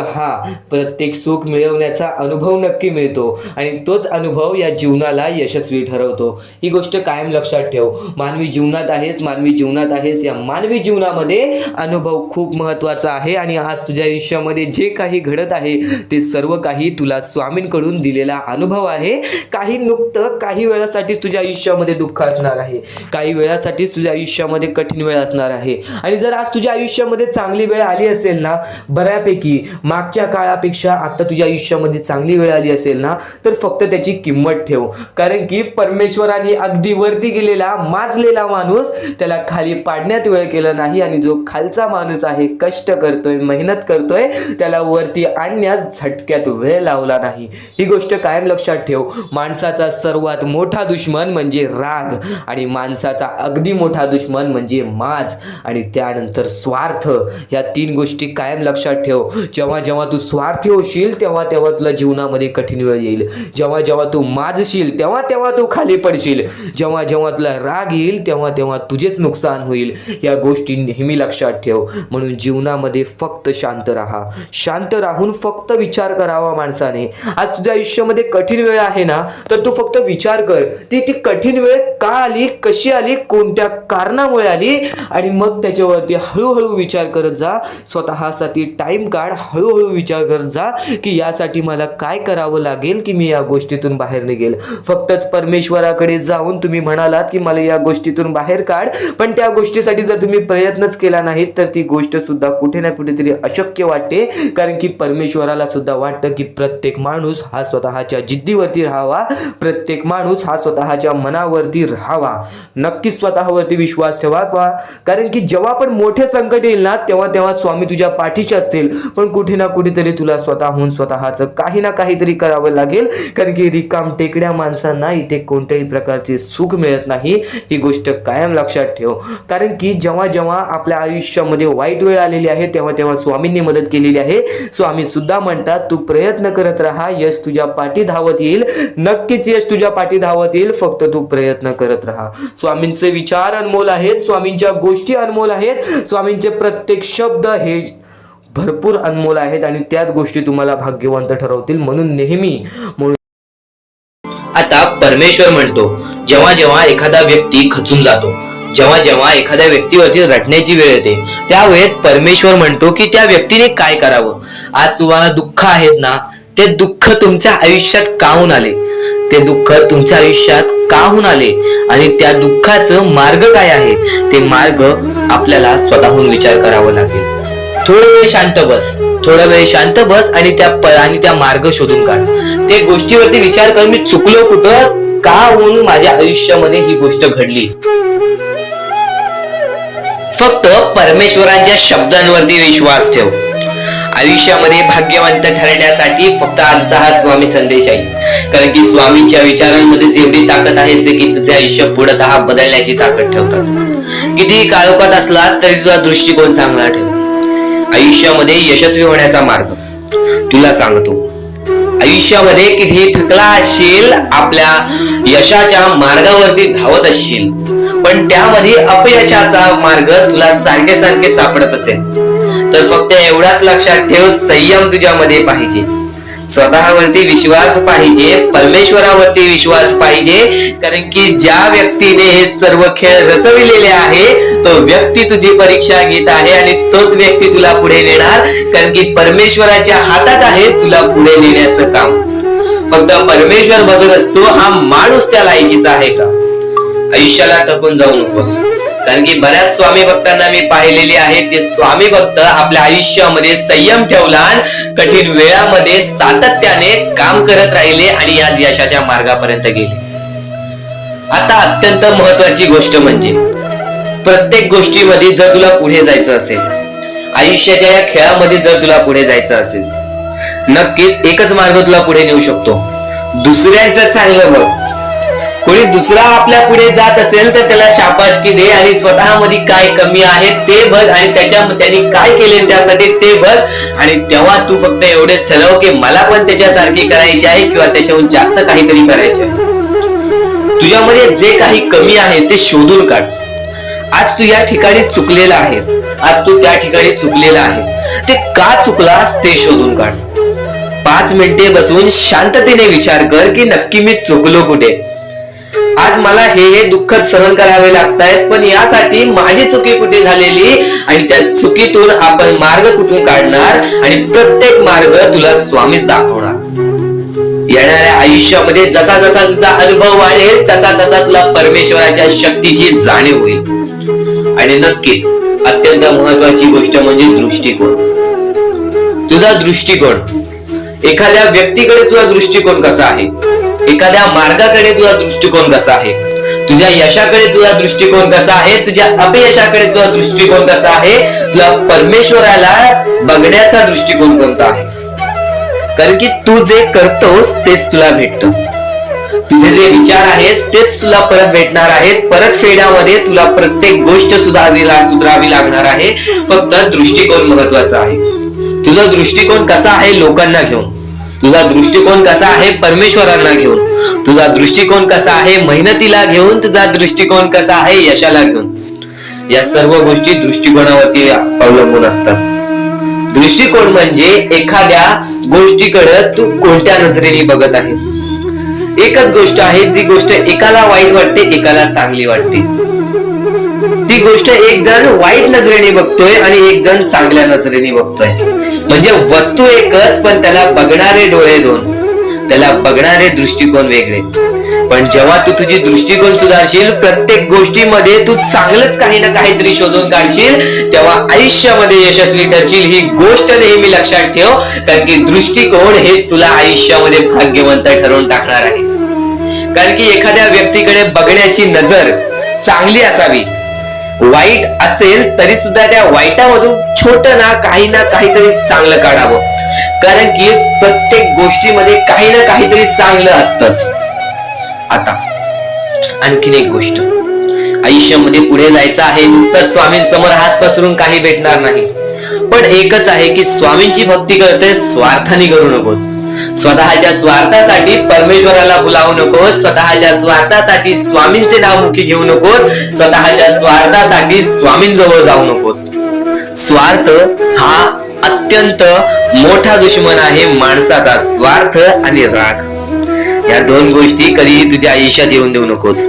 प्रत्येक सुख मिळवण्याचा अनुभव नक्की मिळतो, आणि तोच अनुभव या जीवनाला यशस्वी ठरवतो. ही गोष्ट कायम लक्षात ठेव. मानवी जीवनात आहेस, या मानवी जीवनामध्ये अनुभव खूप महत्त्वाचा आहे. आणि आज तुझ्या आयुष्यामध्ये जे काही घडत आहे ते सर्व काही तुला स्वामींकडून दिलेला अनुभव आहे. काही वेळासाठीच तुझ्या आयुष्यामध्ये दुःख असणार आहे, काही वेळासाठीच तुझ्या आयुष्यामध्ये कठीण वेळ असणार आहे. आणि जर आज तुझ्या आयुष्यामध्ये चांगली वेळ आली असेल ना, बऱ्यापैकी मागच्या काळापेक्षा आता तुझ्या आयुष्यामध्ये चांगली वेळ आली असेल ना, तर फक्त त्याची किंमत ठेव, कारण की परमेश्वराने अगदी वरती गेलेला माजलेला माणूस त्याला खाली पाडण्यात वेळ केला नाही, आणि जो खालचा माणूस आहे, कष्ट करतोय, मेहनत करतोय, त्याला वरती आणण्यास झटक्यात वेळ लावला नाही. ही गोष्ट कायम लक्षात ठेव. माणसाचा सर्वात मोठा दुश्मन म्हणजे राग, आणि माणसाचा अगदी मोठा दुश्मन म्हणजे माज, आणि त्यानंतर स्वार्थ. या तीन गोष्टी कायम लक्षात ठेव. जेव्हा जेव्हा तू स्वार्थी होशील, तेव्हा तेव्हा तुला जीवनामध्ये कठीण वेळ येईल. जेव्हा जेव्हा तू माजशील, तेव्हा तेव्हा तू खाली पडशील. जेव्हा जेव्हा तुला राग येईल, तेव्हा तेव्हा तुझेच नुकसान होईल. या गोष्टी नेहमी लक्षात ठेव. म्हणून जीवनामध्ये फक्त शांत राहा. शांत राहून फक्त विचार करावा माणसाने. आज तुझ्या आयुष्यामध्ये कठीण वेळ आहे ना, तर तू फक्त विचार कर, ती कठीण वेळ का आली, कशी आली, कोणत्या कारणामुळे आली, आणि मग त्याच्यावरती हळूहळू विचार करत जा. स्वतःसाठी टाइम काढ, हळूहळू विचार करत जा की यासाठी मला काय करावं लागेल की मी या गोष्टीतून बाहेर निघेल. फक्तच परमेश्वराकडे जाऊन तुम्ही म्हणालात की मला या गोष्टीतून बाहेर काढ, पण त्या गोष्टीसाठी जर तुम्ही प्रयत्नच केला नाहीत तर ती गोष्ट सुद्धा कुठे ना कुठेतरी अशक्य वाटते. कारण की परमेश्वराला सुद्धा वाटतं की प्रत्येक माणूस हा स्वतःच्या जिद्दीवरती राहावा, प्रत्येक माणूस हा स्वतःच्या मनावरती राहावा. नक्की स्वतःवरती विश्वास ठेवा, कारण की जेव्हा पण मोठे संकट येईल ना, तेव्हा तेव्हा स्वामी तुझ्या पाठीचे असतील, पण कुठे ना कुठेतरी तुला स्वतःहून स्वतःचं काही ना काहीतरी करावं लागेल. कारण की रिकाम टेकड्या माणसांना इथे कोणत्याही प्रकारचे सुख मिळत नाही. ही गोष्ट कायम लक्षात ठेव. कारण की जेव्हा जेव्हा आपल्या आयुष्यामध्ये वाईट वेळ आलेली आहे, तेव्हा तेव्हा स्वामींनी मदत केलेली आहे. स्वामी सुद्धा म्हणतात तू प्रयत्न करत राहा, यश तुझ्या पाठी धावत येईल. नक्कीच यश तुझ्या पाठी धावत येईल, फक्त तू प्रयत्न करत राहा. स्वामींचे विचार अनमोल आहेत, स्वामींच्या गोष्टी अनमोल आहेत, स्वामींचे प्रत्येक शब्द हे भरपूर अनमोल आहेत, आणि त्याच गोष्टी तुम्हाला भाग्यवंत ठरवतील. म्हणून नेहमी आता परमेश्वर म्हणतो, जेव्हा जेव्हा एखादा व्यक्ती खचून जातो, जेव्हा जेव्हा एखाद्या व्यक्तीवरती रडण्याची वेळ येते त्यावेळेत परमेश्वर म्हणतो की त्या व्यक्तीने काय करावं. आज तुम्हाला दुःख आहेत ना, ते दुःख तुमच्या आयुष्यात काहून आले, ते दुःख तुमच्या आयुष्यात काहून आले आणि त्या दुःखाचं मार्ग काय आहे, ते मार्ग आपल्याला स्वतःहून विचार करावा लागेल. थोडा वेळ शांत बस, थोडा वेळ शांत बस आणि त्या मार्ग शोधून काढ. ते गोष्टीवरती विचार कर, मी चुकलो कुठं, का होऊन माझ्या आयुष्यामध्ये ही गोष्ट घडली. फक्त परमेश्वरांच्या शब्दांवरती विश्वास ठेव. आयुष्यामध्ये भाग्यवंत ठरण्यासाठी फक्त आजचा हा स्वामी संदेश आहे. कारण की स्वामींच्या विचारांमध्ये जेवढी ताकद आहे जे की तुझे आयुष्य पूर्णतः बदलण्याची ताकद ठेवतात. किती काळोखात असलास तरी तुझा दृष्टिकोन चांगला ठेव. आयुष्यामध्ये यशस्वी होण्याचा मार्ग तुला सांगतो. आयुष्यामध्ये किती थकला असशील, आपल्या यशाच्या मार्गावरती धावत असशील, पण त्यामध्ये अपयशाचा मार्ग तुला सारखे सारखे सापडत असेल तर फक्त एवढाच लक्षात ठेव, संयम तुझ्यामध्ये पाहिजे, स्वतःवरती विश्वास पाहिजे, परमेश्वरावरती विश्वास पाहिजे. कारण की ज्या व्यक्तीने हे सर्व खेळ रचविलेले आहे तो व्यक्ती तुझी परीक्षा घेत आहे आणि तोच व्यक्ती तुला पुढे नेणार. कारण की परमेश्वराच्या हातात आहे तुला पुढे नेण्याचं काम. फक्त परमेश्वर बघत असतो हा माणूस त्या लायकीचा आहे का. आयुष्याला थकून जाऊ नकोस. कारण की बऱ्याच स्वामी भक्तांना मी पाहिलेले आहे, ते स्वामी भक्त आपल्या आयुष्यामध्ये संयम ठेवला, कठीण वेळामध्ये सातत्याने काम करत राहिले आणि आज यशाच्या मार्गापर्यंत गेले. आता अत्यंत महत्वाची गोष्ट म्हणजे प्रत्येक गोष्टीमध्ये जर तुला पुढे जायचं असेल, आयुष्याच्या या खेळामध्ये जर तुला पुढे जायचं असेल, नक्कीच एकच मार्ग तुला पुढे नेऊ शकतो. दुसऱ्यांचं चांगलं बघ. कोणी दुसरा आपल्या पुढे जात असेल तर त्याला शाबासकी दे आणि स्वतःमध्ये काय कमी आहे ते बघ आणि त्यांनी काय केले त्यासाठी ते बघ. आणि तेव्हा तू फक्त एवढेच ठरव की मला पण त्याच्यासारखी करायची आहे किंवा त्याच्याहून जास्त काहीतरी करायचे आहे. तुझ्यामध्ये जे काही कमी आहे ते शोधून काढ. आज तू या ठिकाणी चुकलेला आहेस, आज तू त्या ठिकाणी चुकलेला आहेस, ते का चुकलास ते शोधून काढ. 5 मिनिटे बसून शांततेने विचार कर की नक्की मी चुकलो कुठे. आज मला हे दुःख सहन करावे लागतायत, पण यासाठी माझी चुकी कुठे झालेली आणि त्या चुकीतून आपण मार्ग कुठून काढणार आणि प्रत्येक मार्ग तुला स्वामीच दाखवणार. येणाऱ्या आयुष्यामध्ये जसा जसा तुझा अनुभव वाढेल तसा तसा तुला परमेश्वराच्या शक्तीची जाणीव होईल. आणि नक्कीच अत्यंत महत्वाची गोष्ट म्हणजे दृष्टिकोन. तुझा दृष्टिकोन, एखाद्या व्यक्तीकडे तुझा दृष्टिकोन कसा आहे, एखाद्या मार्गाकडे तुझा दृष्टिकोन कसा आहे, तुझ्या यशाकडे तुझा दृष्टिकोन कसा आहे, तुझ्या अपयशाकडे तुझा दृष्टिकोन कसा आहे, तुला परमेश्वराला बघण्याचा दृष्टिकोन कोणता आहे. कारण की तू जे करतोस तेच तुला भेटतं. तुझे जे विचार आहेत तेच तुला परत भेटणार आहेत. परत फेड्यामध्ये तुला प्रत्येक गोष्ट सुधारावी लागणार आहे. फक्त दृष्टिकोन महत्वाचा आहे. तुझा दृष्टिकोन कसा आहे लोकांना घेऊन, तुझा दृष्टिकोन कसा आहे परमेश्वरांना घेऊन, तुझा दृष्टिकोन कसा आहे मेहनतीला घेऊन, तुझा दृष्टिकोन कसा आहे यशाला घेऊन. या सर्व गोष्टी दृष्टिकोनावरती अवलंबून असतात. दृष्टिकोन म्हणजे एखाद्या गोष्टीकडे तू कोणत्या नजरेने बघत आहेस. एकच गोष्ट आहे जी गोष्ट एकाला वाईट वाटते एकाला चांगली वाटते. ती गोष्ट एक जण वाईट नजरेने बघतोय आणि एक जण चांगल्या नजरेने बघतोय. म्हणजे वस्तू एकच पण त्याला बघणारे डोळे दोन, त्याला बघणारे दृष्टिकोन वेगळे. पण जेव्हा तू तुझी दृष्टिकोन सुधारशील, प्रत्येक गोष्टीमध्ये तू चांगलंच काही ना काहीतरी शोधून काढशील, तेव्हा आयुष्यामध्ये यशस्वी ठरशील. ही गोष्ट नेहमी लक्षात ठेव. कारण की दृष्टिकोन हेच तुला आयुष्यामध्ये भाग्यवंत ठरवून टाकणार आहे. कारण की एखाद्या व्यक्तीकडे बघण्याची नजर चांगली असावी. वाईट असेल तरी सुद्धा त्या वाईटामधून छोट ना काहीतरी चांगलं काढावं. कारण की प्रत्येक गोष्टीमध्ये काही ना काहीतरी चांगलं असतंच. आता आणखीन एक गोष्ट, आयुष्यामध्ये पुढे जायचं आहे, नुसतं स्वामींसमोर हात पसरून काही भेटणार नाही. पण एकच आहे की स्वामींची भक्ती करते स्वार्थाने करू नकोस. स्वतःच्या स्वार्थासाठी परमेश्वराला भुलावू नकोस. स्वतःच्या स्वार्थासाठी स्वामींचे नाव मुखी घेऊ नकोस. स्वतःच्या स्वार्थासाठी स्वामींजवळ जाऊ नकोस. स्वार्थ हा अत्यंत मोठा दुश्मन आहे माणसाचा. स्वार्थ आणि राग या दोन गोष्टी कधीही तुझ्या आयुष्यात येऊन देऊ नकोस.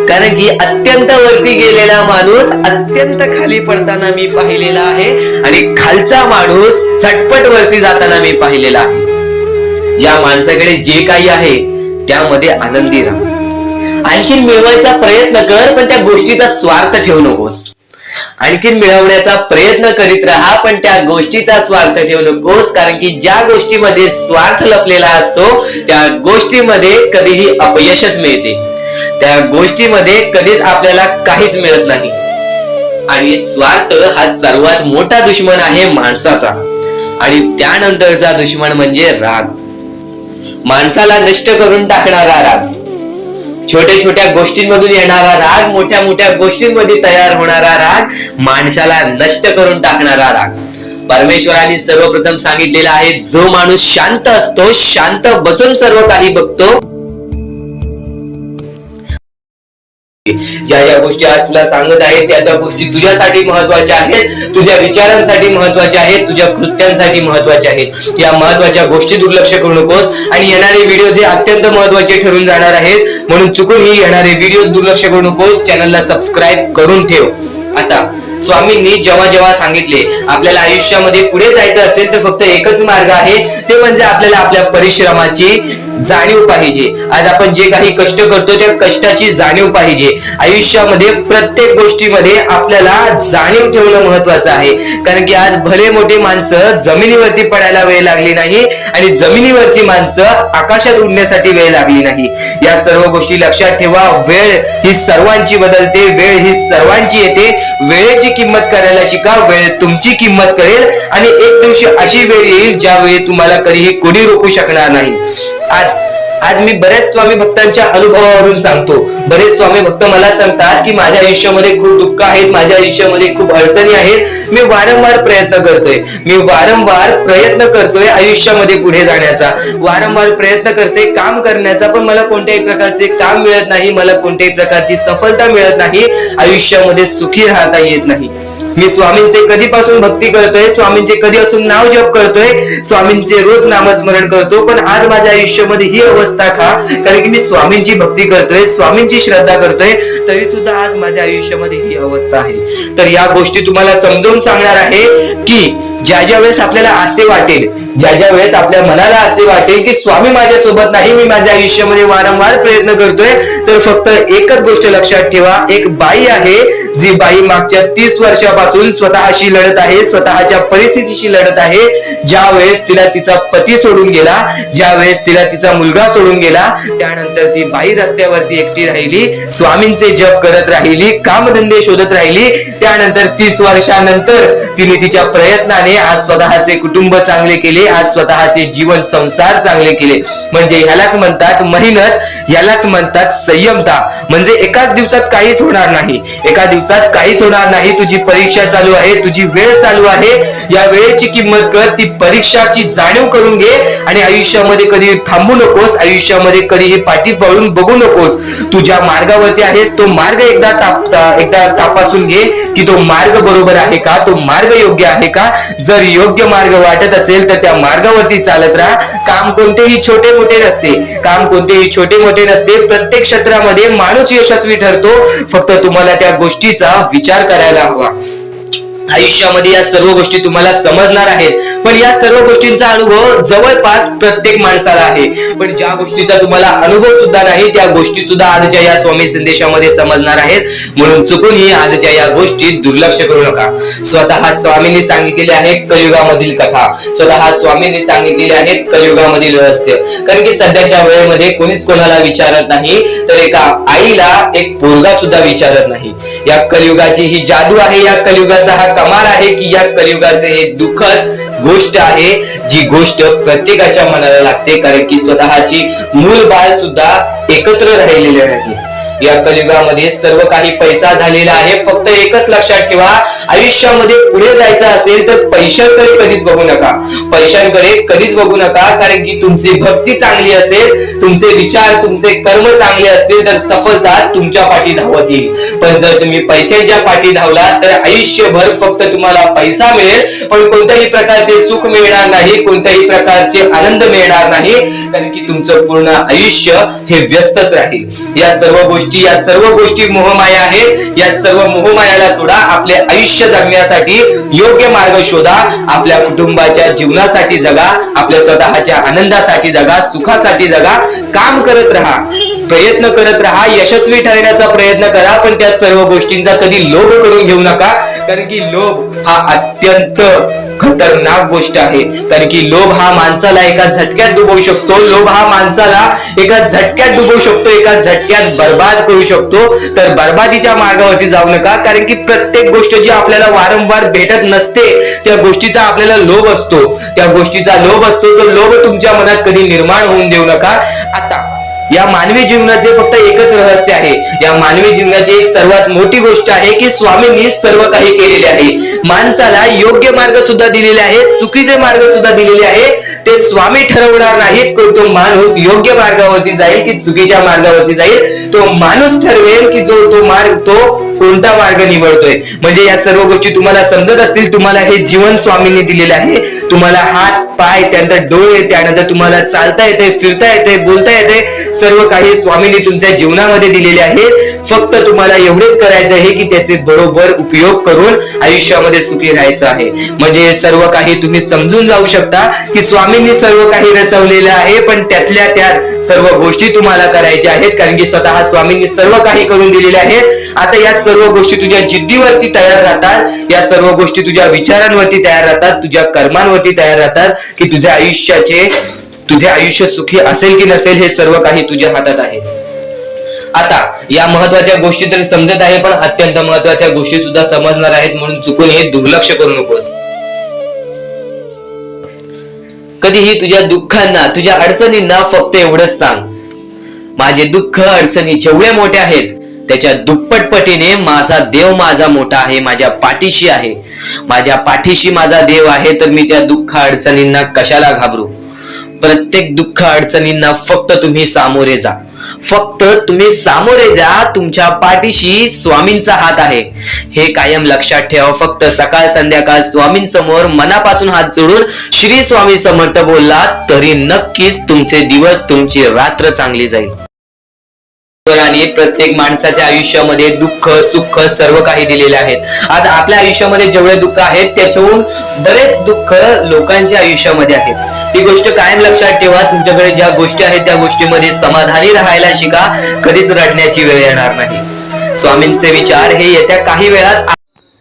कारण की अत्यंत वरती गेलेला माणूस अत्यंत खाली पडताना मी पाहिलेला आहे आणि खालचा माणूस झटपट वरती जाताना मी पाहिलेला आहे. ज्या माणसाकडे जे काही आहे त्यामध्ये आनंदी राहा. आणखीन मिळवायचा प्रयत्न कर, पण त्या गोष्टीचा स्वार्थ ठेवू नकोस. आणखीन मिळवण्याचा प्रयत्न करीत राहा, पण त्या गोष्टीचा स्वार्थ ठेवू नकोस. कारण की ज्या गोष्टीमध्ये स्वार्थ लपलेला असतो त्या गोष्टीमध्ये कधीही अपयशच मिळते. त्या गोष्टीमध्ये कधीच आपल्याला काहीच मिळत नाही. आणि स्वार्थ हा सर्वात मोठा दुश्मन आहे माणसाचा. आणि त्यानंतरचा दुश्मन म्हणजे राग. माणसाला नष्ट करून टाकणारा राग, छोट्या छोट्या गोष्टींमधून येणारा राग, मोठ्या मोठ्या गोष्टींमध्ये तयार होणारा राग, माणसाला नष्ट करून टाकणारा राग. परमेश्वराने सर्वप्रथम सांगितलेला आहे, जो माणूस शांत असतो, शांत बसून सर्व काही बघतो. ज्या ज्या गोष्टी आज तुला सांगत आहेत त्या त्या गोष्टी तुझ्यासाठी महत्वाच्या आहेत, तुझ्या विचारांसाठी महत्वाच्या आहेत, तुझ्या कृत्यांसाठी महत्वाच्या आहेत. या महत्वाच्या गोष्टी दुर्लक्ष करू नकोस. आणि येणारे व्हिडिओ जे अत्यंत महत्वाचे ठरून जाणार आहेत, म्हणून चुकूनही येणारे व्हिडिओ दुर्लक्ष करू नकोस. चॅनलला सबस्क्राईब करून ठेव. आता स्वामींनी जेव्हा जेव्हा सांगितले आपल्याला आयुष्यामध्ये पुढे जायचं असेल तर फक्त एकच मार्ग आहे, ते म्हणजे आपल्याला आपल्या परिश्रमाची जाणीव पाहिजे. आज आपण जे काही कष्ट करतो त्या कष्टाची जाणीव पाहिजे. आयुष्यामध्ये प्रत्येक गोष्टीमध्ये आपल्याला जाणीव ठेवणं महत्वाचं आहे. कारण की आज भले मोठे माणसं जमिनीवरती पडायला वेळ लागली नाही आणि जमिनीवरची माणसं आकाशात उडण्यासाठी वेळ लागली नाही. या सर्व गोष्टी लक्षात ठेवा. वेळ ही सर्वांची बदलते, वेळ ही सर्वांची येते. वेळेची किंमत करायला शिका, वेळ तुमची किंमत करेल. आणि एक दिवशी अशी वेळ येईल ज्यावेळी तुम्हाला कधीही कोणी रोखू शकणार नाही. आज मी बऱ्याच स्वामी भक्तांच्या अनुभवावरून सांगतो. बरेच स्वामी भक्त मला सांगतात की माझ्या आयुष्यामध्ये खूप दुःख आहेत, माझ्या आयुष्यामध्ये खूप अडचणी आहेत. मी वारंवार प्रयत्न करतोय आयुष्यामध्ये पुढे जाण्याचा, वारंवार प्रयत्न करते काम करण्याचा, पण मला कोणत्याही प्रकारचे काम मिळत नाही, मला कोणत्याही प्रकारची सफलता मिळत नाही, आयुष्यामध्ये सुखी राहता येत नाही. मी स्वामींचे कधीपासून भक्ती करतोय, स्वामींचे कधीपासून नाव जप करतोय, स्वामींचे रोज नामस्मरण करतो, पण आज माझ्या आयुष्यामध्ये ही अवस्था का? कारण की मी स्वामींची भक्ती करतोय, स्वामींची श्रद्धा करतोय, तरी सुद्धा आज माझ्या आयुष्यामध्ये ही अवस्था आहे. तर या गोष्टी तुम्हाला समजावून सांगणार आहे की ज्या ज्या वेळेस आपल्याला असे वाटेल, ज्या ज्या वेळेस आपल्या मनाला असे वाटेल की स्वामी माझ्या सोबत नाही, मी माझ्या आयुष्यामध्ये वारंवार प्रयत्न करतोय, तर फक्त एकच गोष्ट लक्षात ठेवा. एक बाई आहे, जी बाई मागच्या 30 वर्षापासून स्वतःशी लढत आहे, स्वतःच्या परिस्थितीशी लढत आहे. ज्या वेळेस तिला तिचा पती सोडून गेला, ज्या वेळेस तिला तिचा मुलगा सोडून गेला, त्यानंतर ती बाई रस्त्यावरती एकटी राहिली, स्वामींचे जप करत राहिली, कामधंदे शोधत राहिली. त्यानंतर 30 वर्षानंतर तिने तिच्या प्रयत्नाने आज स्वतःचे कुटुंब चांगले केले, आज स्वतःचे जीवन संसार चांगले केले. म्हणजे ह्यालाच म्हणतात मेहनत, ह्यालाच म्हणतात संयमता. म्हणजे एकाच दिवसात काहीच होणार नाही, एका दिवसात काहीच होणार नाही. तुझी परीक्षा चालू आहे, तुझी वेळ चालू आहे, या वेळेची किंमत कर, ती परीक्षाची जाणीव करून घे. आणि आयुष्यामध्ये कधी थांबू नकोस, आयुष्यामध्ये कधीही पाठी वळून बघू नकोस. तू ज्या मार्गावरती आहेस तो मार्ग एकदा तपासून घे की तो मार्ग बरोबर आहे का, तो मार्ग योग्य आहे का. जर योग्य मार्ग वाटत असेल तर त्या मार्गावरती चालत राहा. काम कोणतेही छोटे मोठे नसते, काम कोणतेही छोटे मोठे नसते. प्रत्येक क्षेत्रामध्ये माणूस यशस्वी ठरतो, फक्त तुम्हाला त्या गोष्टीचा विचार करायला हवा. आयुष्यामध्ये या सर्व गोष्टी तुम्हाला समजणार आहेत, पण या सर्व गोष्टींचा अनुभव जवळपास प्रत्येक माणसाला आहे. पण ज्या गोष्टीचा तुम्हाला अनुभव सुद्धा नाही त्या गोष्टी सुद्धा आजच्या या स्वामी संदेशामध्ये समजणार आहेत. म्हणून चुकूनही आजच्या या गोष्टी दुर्लक्ष करू नका. स्वतः स्वामींनी सांगितलेले आहे कलियुगामधील कथा, स्वतः स्वामींनी सांगितलेले आहेत कलियुगामधील रहस्य. कारण की सध्याच्या वेळेमध्ये कोणीच कोणाला विचारत नाही, तर एका आईला एक पोरगा सुद्धा विचारत नाही. या कलियुगाची ही जादू आहे, या कलियुगाचा हा कमाल आहे की या कलियुगाचे हे दुःखद गोष्ट आहे, जी गोष्ट प्रत्येकाच्या मनाला लागते. कारण की स्वतःची मूल बाळ सुद्धा एकत्र राहिलेले नाही. या कलियुगामध्ये सर्व काही पैसा झालेला आहे. फक्त एकच लक्षात ठेवा, आयुष्यामध्ये पुढे जायचं असेल तर पैशांकडे कधीच बघू नका, पैशांकडे कधीच बघू नका. कारण की तुमची भक्ती चांगली असेल, तुमचे विचार, तुमचे कर्म चांगले असतील तर सफलता तुमच्या पाठी धावत येईल. पण जर तुम्ही पैशांच्या पाठी धावलात तर आयुष्यभर फक्त तुम्हाला पैसा मिळेल, पण कोणत्याही प्रकारचे सुख मिळणार नाही, कोणत्याही प्रकारचे आनंद मिळणार नाही. कारण की तुमचं पूर्ण आयुष्य हे व्यस्तच राहील. या सर्व गोष्टी गोष्टी, या सर्व गोष्टी मोहमाया आहेत. या सर्व मोहमायाला सोडा. आपले आयुष्य जगण्यासाठी योग्य मार्ग शोधा. आपल्या कुटुंबाच्या जीवनासाठी जगा, आपल्या स्वतःच्या आनंदासाठी जगा, सुखासाठी जगा. काम करत राहा, प्रयत्न करत राहा, यशस्वी ठरण्याचा प्रयत्न करा, पण त्या सर्व गोष्टींचा कधी लोभ करून घेऊ नका. कारण की लोभ हा अत्यंत खतरनाक गोष्ट आहे. कारण की लोभ हा माणसाला एका झटक्यात डुबवू शकतो. लोभ हा माणसाला एका झटक्यात डुबवू शकतो, एका झटक्यात बर्बाद करू शकतो. तर बर्बादीच्या मार्गावरती जाऊ नका. कारण की प्रत्येक गोष्ट जी आपल्याला वारंवार भेटत नसते, त्या गोष्टीचा आपल्याला लोभ असतो, त्या गोष्टीचा लोभ असतो. तो लोभ तुमच्या मनात कधी निर्माण होऊन देऊ नका. आता या मानवी जीवनाचे फक्त एकच रहस्य आहे. या मानवी जीवनाची एक सर्वात मोठी गोष्ट आहे की स्वामींनी सर्व काही केलेले आहे. माणसाला योग्य मार्ग सुद्धा दिलेले आहेत, चुकीचे मार्ग सुद्धा दिलेले आहेत. ते स्वामी ठरवणार नाहीत की तो माणूस योग्य मार्गावरती जाईल की चुकीच्या मार्गावरती जाईल. तो माणूस ठरवेल की तो कोणता मार्ग निवडतोय. म्हणजे या सर्व गोष्टी तुम्हाला समजत असतील. तुम्हाला हे जीवन स्वामींनी दिलेले आहे. तुम्हाला हात, पाय, त्यानंतर डोळे, त्यानंतर तुम्हाला चालता येते, फिरता येते, बोलता येते. सर्व काही स्वामींनी तुमच्या जीवनामध्ये दिलेले आहेत. फक्त तुम्हाला एवढेच करायचं आहे की त्याचे बरोबर उपयोग करून आयुष्यामध्ये सुखी राहायचं आहे. म्हणजे सर्व काही तुम्ही समजून जाऊ शकता की स्वामींनी सर्व काही रचवलेलं आहे, पण त्यातल्या त्यात सर्व गोष्टी तुम्हाला करायच्या आहेत. कारण की स्वतः स्वामींनी सर्व काही करून दिलेले आहेत. आता या सर्व गोष्टी तुझ्या जिद्दीवरती तयार राहतात. या सर्व गोष्टी तुझ्या विचारांवरती तयार राहतात, तुझ्या कर्मांवरती तयार राहतात की तुझे आयुष्य सुखी असेल की नसेल हे सर्व काही तुझ्या हातात आहे. आता या महत्वाच्या गोष्टी तरी समजत आहे, पण अत्यंत महत्वाच्या गोष्टी सुद्धा समजणार आहेत. म्हणून चुकून हे दुर्लक्ष करू नकोस. कधीही तुझ्या दुःखांना, तुझ्या अडचणींना फक्त एवढंच सांग, माझे दुःख अडचणी जेवढे मोठे आहेत त्याच्या दुप्पटपटीने माझा देव माझा मोठा आहे, माझ्या पाठीशी आहे. माझ्या पाठीशी माझा देव आहे, तर मी त्या दुःख अडचणींना कशाला घाबरू. प्रत्येक दुःख अडचणींना फक्त तुम्ही सामोरे जा. फक्त तुम्ही सामोरे जा. तुमच्या पाठीशी स्वामींचा हात आहे, हे कायम लक्षात ठेवा. फक्त सकाळ संध्याकाळ स्वामींसमोर मनापासून हात जोडून श्री स्वामी समर्थ बोलला तरी नक्कीच तुमचे दिवस, तुमची रात्र चांगली जाईल. आणि प्रत्येक माणसाच्या आयुष्यामध्ये दुःख, सुख सर्व काही दिलेले आहेत. आज आपल्या आयुष्यामध्ये जेवढे दुःख आहेत त्याच्याहून बरेच दुःख लोकांच्या आयुष्यामध्ये आहेत. ही गोष्ट कायम लक्षात ठेवा. तुमच्याकडे ज्या गोष्टी आहेत त्या गोष्टीमध्ये समाधानी राहायला शिका. कधीच रडण्याची वेळ येणार नाही. स्वामींचे विचार हे येत्या काही वेळात.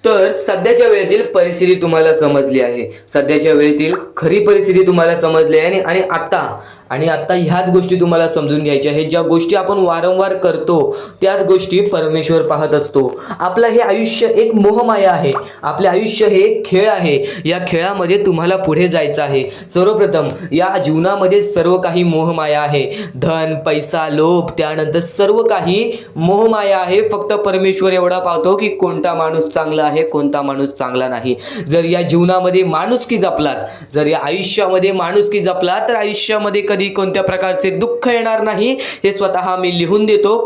तर सध्याच्या वेळेतील परिस्थिती तुम्हाला समजली आहे. सध्याच्या वेळेतील खरी परिस्थिती तुम्हाला समजली आहे. आणि आता ह्याच गोष्टी तुम्हाला समजून घ्यायच्या आहेत. ज्या गोष्टी आपण वारंवार करतो त्याच गोष्टी परमेश्वर पाहत असतो. आपलं हे आयुष्य एक मोहमाया आहे. आपले आयुष्य हे खेळ आहे. या खेळामध्ये तुम्हाला पुढे जायचं आहे. सर्वप्रथम या जीवनामध्ये सर्व काही मोहमाया आहे. धन, पैसा, लोभ, त्यानंतर सर्व काही मोहमाया आहे. फक्त परमेश्वर एवढा पाहतो की कोणता माणूस चांगला आहे, कोणता माणूस चांगला नाही. जर या जीवनामध्ये माणुसकी जपलात, जर या आयुष्यामध्ये माणुसकी जपलात, तर आयुष्यामध्ये कधी कोणत्या प्रकारचे दुःख येणार नाही. हे स्वतः मी लिहून देतो.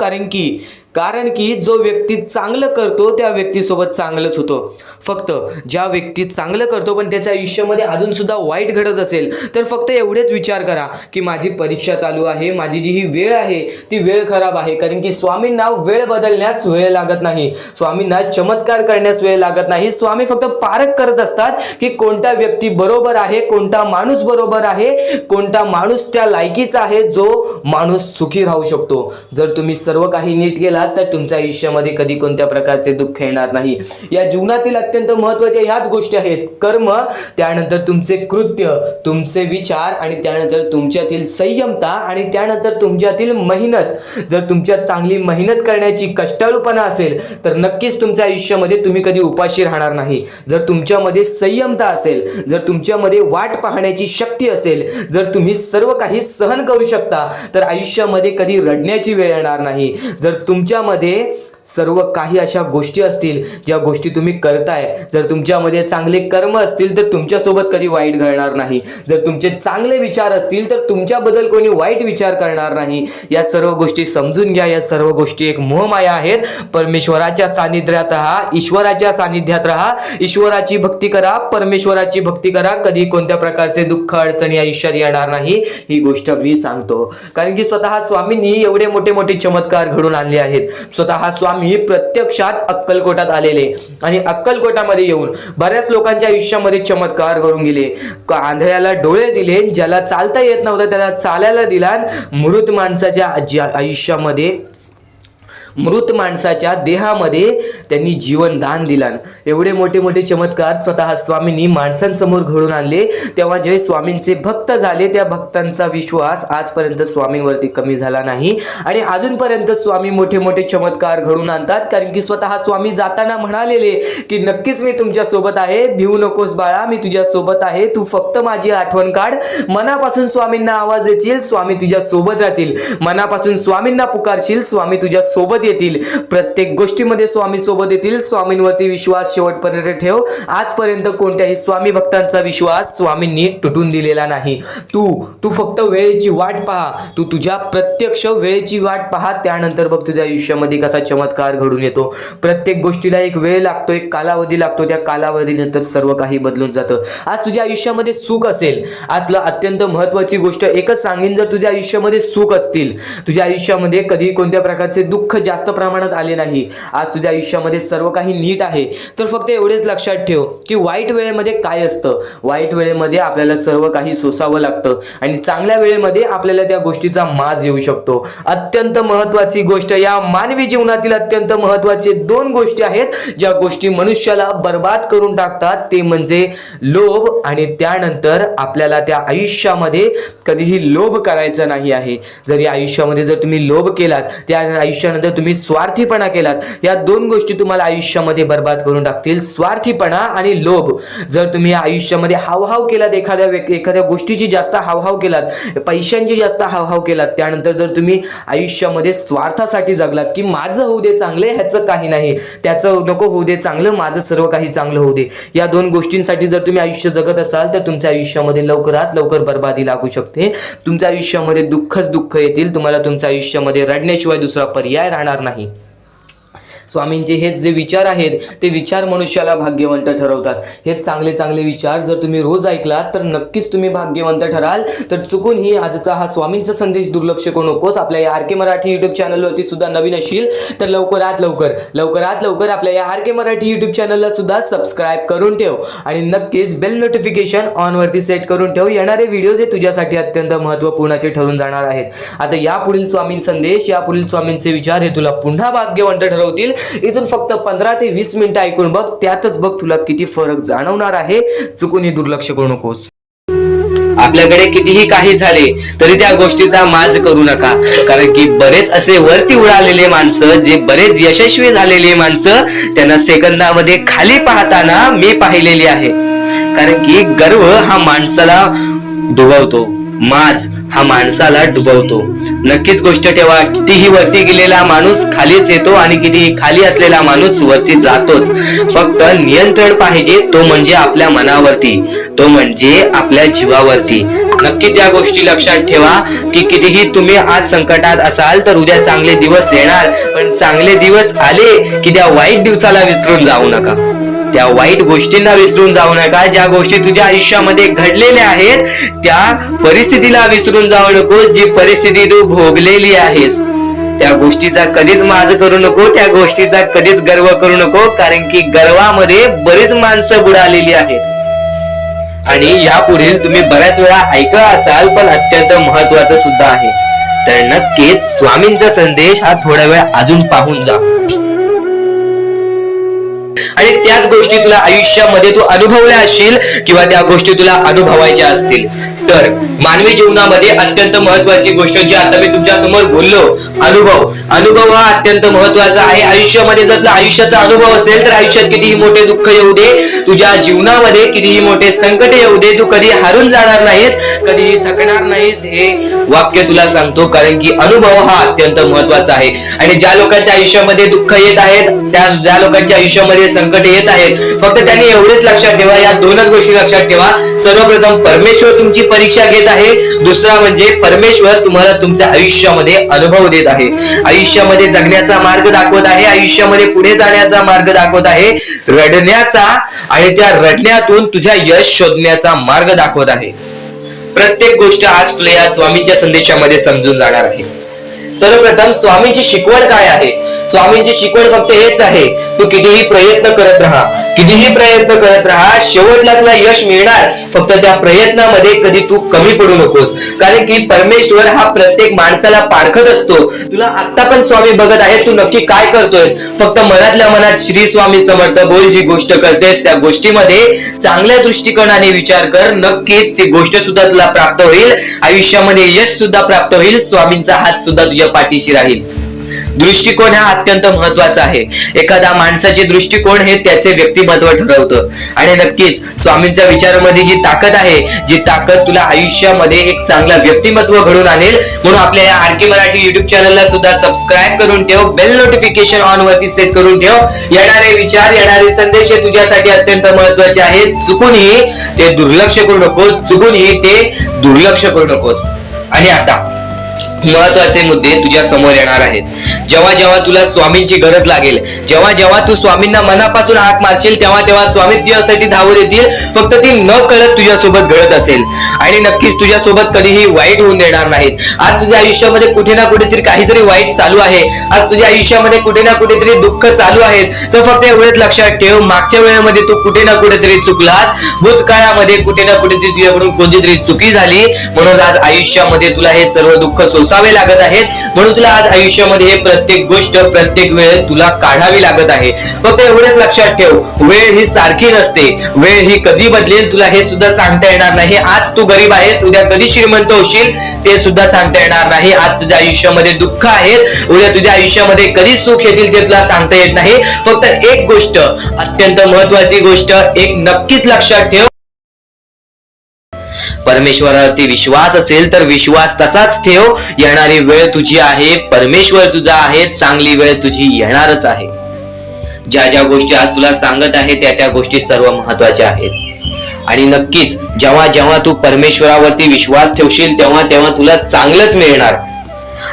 कारण की जो व्यक्ती चांगलं करतो त्या व्यक्तीसोबत चांगलंच होतं. फक्त ज्या व्यक्ती चांगलं करतो पण त्याच्या आयुष्यामध्ये अजून सुद्धा वाईट घडत असेल तर फक्त एवढेच विचार करा की माझी परीक्षा चालू आहे, माझी जी ही वेळ आहे ती वेळ खराब आहे. कारण की स्वामींना वेळ बदलण्यास वेळ लागत नाही, स्वामींना चमत्कार करण्यास वेळ लागत नाही. स्वामी फक्त पारख करत असतात की कोणता व्यक्ती बरोबर आहे, कोणता माणूस बरोबर आहे, कोणता माणूस त्या लायकीचा आहे जो माणूस सुखी राहू शकतो. जर तुम्ही सर्व काही नीट केला तर तुमच्या आयुष्यामध्ये कधी कोणत्या प्रकारचे दुःख येणार नाही. या जीवनातील अत्यंत महत्त्वाच्या ह्याच गोष्टी आहेत. कर्म, त्यानंतर तुमचे कृत्य, तुमचे विचार आणि त्यानंतर तुमच्यातील संयमता आणि त्यानंतर तुमच्यातील मेहनत. जर तुमच्यात चांगली मेहनत करण्याची कष्टाळूपणा असेल तर नक्कीच तुमच्या आयुष्यामध्ये तुम्ही कधी उपाशी राहणार नाही. जर तुमच्यामध्ये संयमता असेल, जर तुमच्यामध्ये वाट पाहण्याची शक्ती असेल, जर तुम्ही सर्व काही सहन करू शकता तर आयुष्यामध्ये कधी रडण्याची वेळ येणार नाही. जर तुमच्यामध्ये सर्व काही अशा गोष्टी असतील ज्या गोष्टी तुम्ही करताय, जर तुमच्यामध्ये चांगले कर्म असतील तर तुमच्यासोबत कधी वाईट घडणार नाही. जर तुमचे चांगले विचार असतील तर तुमच्याबद्दल कोणी वाईट विचार करणार नाही. या सर्व गोष्टी समजून घ्या. या सर्व गोष्टी एक मोहमाया आहेत. परमेश्वराच्या सानिध्यात राहा, ईश्वराच्या सानिध्यात राहा, ईश्वराची भक्ती करा, परमेश्वराची भक्ती करा. कधी कोणत्या प्रकारचे दुःख अडचणी आयुष्यात येणार नाही. ही गोष्ट मी सांगतो, कारण की स्वतः स्वामींनी एवढे मोठे मोठे चमत्कार घडून आणले आहेत. स्वतः स्वामी प्रत्यक्षात अक्कलकोटात आलेले आणि अक्कलकोटामध्ये येऊन बऱ्याच लोकांच्या आयुष्यामध्ये चमत्कार घडून गेले. आंधळ्याला डोळे दिले, ज्याला चालता येत नव्हतं त्याला चालायला दिला, मृत माणसाच्या आयुष्यामध्ये, मृत माणसाच्या देहामध्ये त्यांनी जीवनदान दिला. एवढे मोठे मोठे चमत्कार स्वतः स्वामींनी माणसांसमोर घडून आणले. तेव्हा जे स्वामींचे भक्त झाले त्या भक्तांचा विश्वास आजपर्यंत स्वामींवरती कमी झाला नाही आणि अजूनपर्यंत स्वामी मोठे मोठे चमत्कार घडून आणतात. कारण की स्वतः स्वामी जाताना म्हणालेले की नक्कीच मी तुमच्या सोबत आहे, भिवू नकोस बाळा, मी तुझ्या सोबत आहे, तू फक्त माझी आठवण काढ. मनापासून स्वामींना आवाज देशील, स्वामी तुझ्या सोबत राहतील. मनापासून स्वामींना पुकारशील, स्वामी तुझ्या सोबत येतील. प्रत्येक गोष्टीमध्ये स्वामी सोबत येतील. स्वामींवरती विश्वास शेवटपर्यंत ठेव. आजपर्यंत कोणत्याही स्वामी भक्तांचा विश्वास स्वामींनी तुटून दिलेला नाही. तू फक्त वेळेची वाट पहा. तू तुझ्या प्रत्यक्ष वेळेची वाट पहा, त्यानंतर बघ तुझ्या आयुष्यामध्ये कसा चमत्कार घडून येतो. प्रत्येक गोष्टीला एक वेळ लागतो, एक कालावधी लागतो. त्या कालावधीनंतर सर्व काही बदलून जातं. आज तुझ्या आयुष्यामध्ये सुख असेल, आज तुला अत्यंत महत्वाची गोष्ट एकच सांगेन, जर तुझ्या आयुष्यामध्ये सुख असतील, तुझ्या आयुष्यामध्ये कधी कोणत्या प्रकारचे दुःख जास्त प्रमाणात आले नाही, आज तुझ्या आयुष्यामध्ये सर्व काही नीट आहे, तर फक्त एवढेच लक्षात ठेव की वाईट वेळेमध्ये काय असतं. वाईट वेळेमध्ये आपल्याला सर्व काही सोसावं लागतं आणि चांगल्या वेळेमध्ये आपल्याला त्या गोष्टीचा माज येऊ शकतो. अत्यंत महत्वाची गोष्ट, या मानवी जीवनातील अत्यंत महत्वाचे दोन गोष्टी आहेत ज्या गोष्टी मनुष्याला बर्बाद करून टाकतात. ते म्हणजे लोभ आणि त्यानंतर आपल्याला त्या आयुष्यामध्ये कधीही लोभ करायचा नाही आहे. जर या आयुष्यामध्ये जर तुम्ही लोभ केलात, त्या आयुष्यानंतर तुम्ही स्वार्थीपणा केलात, या दोन गोष्टी तुम्हाला आयुष्यामध्ये बर्बाद करून टाकतील. स्वार्थीपणा आणि लोभ. जर तुम्ही आयुष्यामध्ये हावभाव केलात, एखाद्या गोष्टीची जास्त हावभाव केलात, पैशांची जास्त हावभाव केलात, त्यानंतर जर तुम्ही आयुष्यामध्ये स्वार्थासाठी जगलात की माझं होऊ दे चांगले, ह्याचं काही नाही, त्याचं नको होऊ दे चांगलं, माझं सर्व काही चांगलं होऊ दे, या दोन गोष्टींसाठी जर तुम्ही आयुष्य जगत असाल तर तुमच्या आयुष्यामध्ये लवकरात लवकर बर्बादी लागू शकते. तुमच्या आयुष्यामध्ये दुःखच दुःख येतील. तुम्हाला तुमच्या आयुष्यामध्ये रडण्याशिवाय दुसरा पर्याय राहणार नाही. स्वामींचे हेच जे विचार आहेत ते विचार मनुष्याला भाग्यवंत ठरवतात. हे चांगले चांगले विचार जर तुम्ही रोज ऐकलात तर नक्कीच तुम्ही भाग्यवंत ठराल. तर चुकूनही आजचा हा स्वामींचा संदेश दुर्लक्ष करू नकोस. आपल्या या आर के मराठी युट्यूब चॅनलवरती सुद्धा नवीन असशील तर लवकरात लवकर आपल्या या आर के मराठी युट्यूब चॅनलला सुद्धा सबस्क्राईब करून ठेव आणि नक्कीच बेल नोटिफिकेशन ऑन वरती सेट करून ठेव. येणारे व्हिडिओज हे तुझ्यासाठी अत्यंत महत्त्वपूर्णाचे ठरून जाणार आहेत. आता यापुढील स्वामीं संदेश, यापुढील स्वामींचे विचार हे तुला पुन्हा भाग्यवंत ठरवतील. इथून फक्त 15 ते 20 मिनिटं ऐकून बघ, त्यातच बघ तुला किती फरक जाणवणार आहे. चुकूनही दुर्लक्ष करू नकोस. आपल्याकडे कितीही काही झाले तरी त्या गोष्टीचा माज करू नका, कारण की बरेच असे वरती उडालेले माणसं, जे बरेच यशस्वी झालेले माणसं, त्यांना सेकंदामध्ये खाली पाहताना मी पाहिलेली आहे. कारण की गर्व हा माणसाला डुबवतो, माज हा माणसाला डुबवतो. नक्कीच गोष्ट ठेवा, कितीही वरती गेलेला माणूस खालीच येतो आणि कितीही खाली असलेला माणूस वरती जातोच. फक्त नियंत्रण पाहिजे, तो म्हणजे आपल्या मनावरती, तो म्हणजे आपल्या जीवावरती. नक्कीच या गोष्टी लक्षात ठेवा की कितीही तुम्ही आज संकटात असाल तर उद्या चांगले दिवस येणार, पण चांगले दिवस आले की त्या वाईट दिवसाला विसरून जाऊ नका, त्या वाईट गोष्टींना विसरून जाऊ नका. ज्या गोष्टी तुझ्या आयुष्यामध्ये घडलेल्या आहेत त्या परिस्थितीला विसरून जाऊ नकोस. जी परिस्थिती तू भोगलेली आहेस त्या गोष्टीचा कधीच माज करू नको, त्या गोष्टीचा कधीच गर्व करू नको, कारण की गर्वामध्ये बरीच माणसं बुडालेली आहेत. आणि यापुढील तुम्ही बऱ्याच वेळा ऐकलं असाल, पण अत्यंत महत्वाचं सुद्धा आहे. तर नक्कीच स्वामींचा संदेश हा थोडा वेळ अजून पाहून जा आणि त्याच गोष्टी तुला आयुष्यामध्ये तू अनुभवल्या असशील किंवा त्या गोष्टी तुला अनुभवायच्या असतील तर मानवी जीवनामध्ये अत्यंत महत्वाची गोष्ट जी आता मी तुमच्या समोर बोललो, अनुभव हा अत्यंत महत्वाचा आहे. आयुष्यामध्ये जर तुला आयुष्याचा अनुभव असेल तर आयुष्यात कितीही मोठे दुःख येऊ दे, तुझ्या जीवनामध्ये कितीही मोठे संकट येऊ दे, तू कधी हारून जाणार नाहीस, कधीही थकणार नाहीस, हे वाक्य तुला सांगतो. कारण की अनुभव हा अत्यंत महत्वाचा आहे. आणि ज्या लोकांच्या आयुष्यामध्ये दुःख येत आहेत, ज्या लोकांच्या आयुष्यामध्ये संकट येत आहेत, फक्त त्यांनी एवढेच लक्षात ठेवा, या दोनच गोष्टी लक्षात ठेवा. सर्वप्रथम परमेश्वर तुमची परीक्षा घेत आहे, दुसरा म्हणजे परमेश्वर तुम्हाला तुमच्या आयुष्यामध्ये अनुभव देत आहे, आयुष्यामध्ये जगण्याचा मार्ग दाखवत आहे, आयुष्यामध्ये पुढे जाण्याचा मार्ग दाखवत आहे, रडण्याचा आणि त्या रडण्यातून तुझ्या यश शोधण्याचा मार्ग दाखवत आहे. प्रत्येक गोष्ट आज तुला या स्वामींच्या संदेशामध्ये समजून जाणार आहे. सर्वप्रथम स्वामींची शिकवण काय आहे? स्वामींची शिकवण फक्त हेच आहे, तू कितीही प्रयत्न करत राहा, कितीही प्रयत्न करत राहा, शेवटला तुला यश मिळणार. फक्त त्या प्रयत्नामध्ये कधी तू कमी पडू नकोस. कारण की परमेश्वर हा प्रत्येक माणसाला पारखत असतो. तुला आता पण स्वामी बघत आहे, तू नक्की काय करतोयस. फक्त मनातल्या मनात श्री स्वामी समर्थ बोल, जी गोष्ट करतेस त्या गोष्टीमध्ये चांगल्या दृष्टिकोनाने विचार कर, नक्कीच ती गोष्ट सुद्धा तुला प्राप्त होईल, आयुष्यामध्ये यश सुद्धा प्राप्त होईल, स्वामींचा हात सुद्धा तुझ्या पाठीशी राहील. दृष्टिकोन हा अत्यंत महत्वाचा आहे. एखाद्या माणसाचे दृष्टिकोन हे त्याचे व्यक्तिमत्व ठरवतं. आणि नक्कीच स्वामींच्या विचारामध्ये जी ताकद आहे, जी ताकद तुला आयुष्यामध्ये एक चांगला व्यक्तिमत्व घडून आणेल. म्हणून आपल्या या आरके मराठी युट्यूब चॅनलला सुद्धा सबस्क्राईब करून ठेव, बेल नोटिफिकेशन ऑन वरती सेट करून ठेव. येणारे विचार, येणारे संदेश हे तुझ्यासाठी अत्यंत महत्वाचे आहेत. चुकूनही ते दुर्लक्ष करू नकोस, चुकूनही ते दुर्लक्ष करू नकोस. आणि आता महत्वाचे मुद्दे तुझ्या समोर येणार आहेत. जेव्हा जेव्हा तुला स्वामींची गरज लागेल, जेव्हा जेव्हा तू स्वामींना मनापासून हाक मारशील, तेव्हा तेव्हा स्वामी तुझ्यासाठी धावत येतील. फक्त ती न कळत तुझ्यासोबत घडत असेल. आणि नक्कीच तुझ्यासोबत कधीही वाईट होऊन देणार नाहीत. आज तुझ्या आयुष्यामध्ये कुठे ना कुठेतरी काहीतरी वाईट चालू आहे, आज तुझ्या आयुष्यामध्ये कुठे ना कुठेतरी दुःख चालू आहेत, तर फक्त एवढंच लक्षात ठेव, मागच्या वेळेमध्ये तू कुठे ना कुठेतरी चुकलास, भूतकाळामध्ये कुठे ना कुठेतरी तुझ्याकडून कोणतीतरी चुकी झाली, म्हणून आज आयुष्यामध्ये तुला हे सर्व दुःख सोसावे लागत आहेत. म्हणून तुला आज आयुष्यामध्ये हे प्रत्येक गोष्ट, प्रत्येक वेळ तुला काढावी लागत आहे. फक्त एवढंच लक्षात ठेव, वेळ ही सारखी नसते, वेळ ही कधी बदलेल तुला हे सुद्धा सांगता येणार नाही. आज तू गरीब आहेस, उद्या कधी श्रीमंत होशील ते सुद्धा सांगता येणार नाही. आज तुझ्या आयुष्यामध्ये दुःख आहेत, उद्या तुझ्या आयुष्यामध्ये कधी सुख येतील ते तुला सांगता येत नाही. फक्त एक गोष्ट, अत्यंत महत्वाची गोष्ट एक नक्कीच लक्षात ठेव, परमेश्वरावरती विश्वास असेल तर विश्वास तसाच ठेव. येणारी वेळ तुझी आहे, परमेश्वर तुझा आहे, चांगली वेळ तुझी येणारच आहे. ज्या ज्या गोष्टी आज तुला सांगत आहे त्या गोष्टी सर्व महत्वाच्या आहेत. आणि नक्कीच जेव्हा जेव्हा तू परमेश्वरावरती विश्वास ठेवशील तेव्हा तेव्हा तुला चांगलंच मिळणार.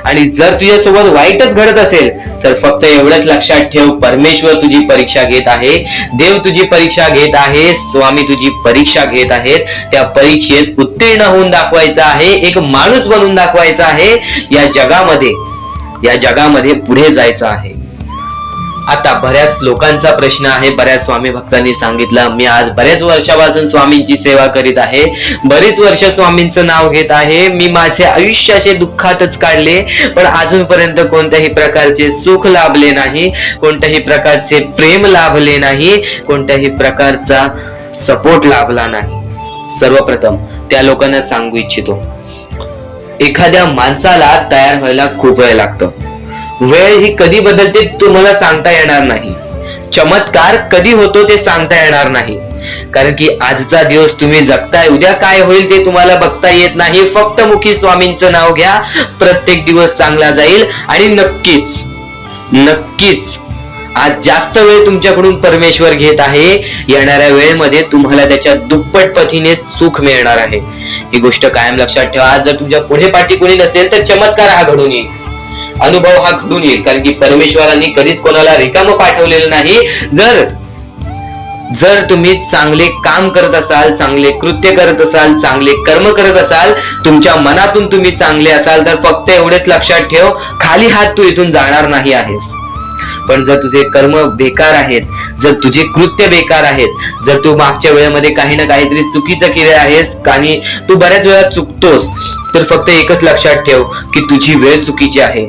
आणि जर तुझ्यासोबत वाईटच घडत असेल तर फक्त एवढंच लक्षात ठेव, परमेश्वर तुझी परीक्षा घेत आहे, देव तुझी परीक्षा घेत आहे, स्वामी तुझी परीक्षा घेत आहेत. त्या परीक्षेत उत्तीर्ण होऊन दाखवायचं आहे, एक माणूस बनून दाखवायचा आहे, या जगामध्ये पुढे जायचं आहे. आता बऱ्याच लोकांचा प्रश्न आहे, बऱ्याच स्वामी भक्तांनी सांगितलं, मी आज बऱ्याच वर्षापासून स्वामींची सेवा करीत आहे, बरीच वर्ष स्वामींचं नाव घेत आहे, मी माझे आयुष्य असे दुःखातच काढले, पण अजूनपर्यंत कोणत्याही प्रकारचे सुख लाभले नाही, कोणत्याही प्रकारचे प्रेम लाभले नाही, कोणत्याही प्रकारचा सपोर्ट लाभला नाही. सर्वप्रथम त्या लोकांना सांगू इच्छितो, एखाद्या माणसाला तयार व्हायला खूप वेळ लागतो. वेळ ही कधी बदलते तुम्हाला सांगता येणार नाही. चमत्कार कधी होतो ते सांगता येणार नाही. कारण की आजचा दिवस तुम्ही जगताय, उद्या काय होईल ते तुम्हाला बघता येत नाही. फक्त मुखी स्वामींचं नाव घ्या, प्रत्येक दिवस चांगला जाईल. आणि नक्कीच आज जास्त वेळ तुमच्याकडून परमेश्वर घेत आहे, येणाऱ्या वेळेमध्ये तुम्हाला त्याच्या दुप्पट पटीने सुख मिळणार आहे. ही गोष्ट कायम लक्षात ठेवा. आज जर तुमच्या पुढे पाठी कोणी नसेल तर चमत्कार हा घडून येईल, अनुभव हा घडून येईल. कारण की परमेश्वरांनी कधीच कोणाला रिकामं पाठवलेलं नाही. जर तुम्ही चांगले काम करत असाल, चांगले कृत्य करत असाल, चांगले कर्म करत असाल, तुमच्या मनातून तुम्ही चांगले असाल, तर फक्त एवढेच लक्षात ठेव, खाली हात तू इथून जाणार नाही आहेस. पण जर तुझे कर्म बेकार आहेत, जर तुझे कृत्य बेकार आहेत, जर तू मागच्या वेळेमध्ये काही ना काहीतरी चुकीचं केलं आहेस आणि तू बऱ्याच वेळा चुकतोस, तर फक्त एकच लक्षात ठेव की तुझी वेळ चुकीची आहे.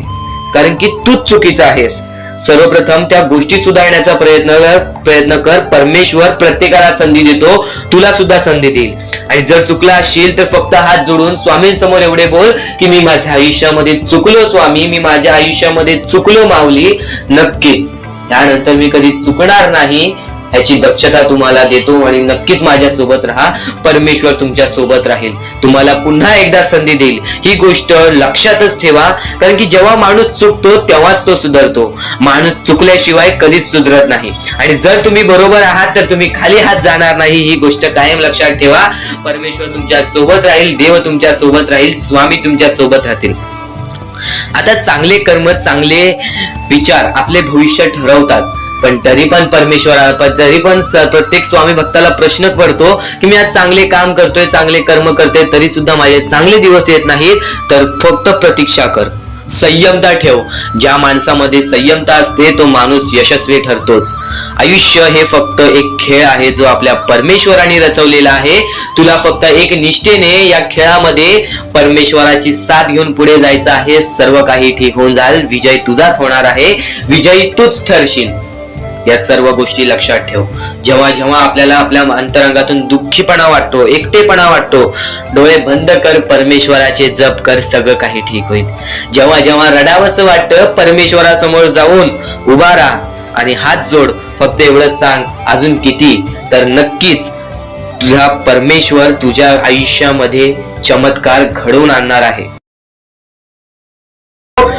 कारण की तूच चुकीचा आहेस. सर्वप्रथम त्या गोष्टी सुधारण्याचा प्रयत्न कर. परमेश्वर प्रत्येकाला संधी देतो, तुला सुद्धा संधी देईल. आणि जर चुकला असशील तर फक्त हात जोडून स्वामींसमोर एवढे बोल की मी माझ्या आयुष्यामध्ये चुकलो स्वामी, मी माझ्या आयुष्यामध्ये चुकलो माऊली. नक्कीच त्यानंतर मी कधी चुकणार नाही याची दक्षता तुम्हाला देतो आणि नक्कीच माझ्या सोबत राहा. परमेश्वर तुमच्या सोबत राहील, तुम्हाला पुन्हा एकदा संधी देईल. ही गोष्ट लक्षातच ठेवा, कारण की जेव्हा माणूस चुकतो तेव्हाच तो सुधारतो. माणूस चुकल्याशिवाय कधीच सुधरत नाही. आणि जर तुम्ही बरोबर आहात तर तुम्ही खाली हात जाणार नाही. ही गोष्ट कायम लक्षात ठेवा. परमेश्वर तुमच्या सोबत राहील, देव तुमच्या सोबत राहील, स्वामी तुमच्या सोबत राहतील. आता चांगले कर्म, चांगले विचार आपले भविष्य ठरवतात. पण तरी पण प्रत्येक स्वामी भक्ताला प्रश्न पडतो की मी आज चांगले काम करतोय, चांगले कर्म करतोय, तरी सुद्धा माझे चांगले दिवस येत नाहीत. तर फक्त प्रतीक्षा कर, संयमता ठेव. ज्या माणसामध्ये संयमता असते तो माणूस यशस्वी ठरतोच. आयुष्य हे फक्त एक खेळ आहे जो आपल्या परमेश्वराने रचवलेला आहे. तुला फक्त एक निष्ठेने या खेळामध्ये परमेश्वराची साथ घेऊन पुढे जायचं आहे. सर्व काही ठीक होऊन जाईल. विजय तुझाच होणार आहे, विजयी तूच ठरशील. या सर्व गोष्टी लक्षात ठेव. जेव्हा जेव्हा आपल्याला आपल्या अंतरंगातून दुःखीपणा वाटतो, एकटेपणा वाटतो, डोळे बंद कर, परमेश्वराचे जप कर, सगळं काही ठीक होईल. जेव्हा जेव्हा रडावंसं वाटतं, परमेश्वरासमोर जाऊन उभा राहा आणि हात जोड. फक्त एवढं सांग, अजून किती, तर नक्कीच तुझा परमेश्वर तुझ्या आयुष्यामध्ये चमत्कार घडवून आणणार आहे.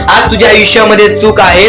आज तुझ्या आयुष्यामध्ये सुख आहे,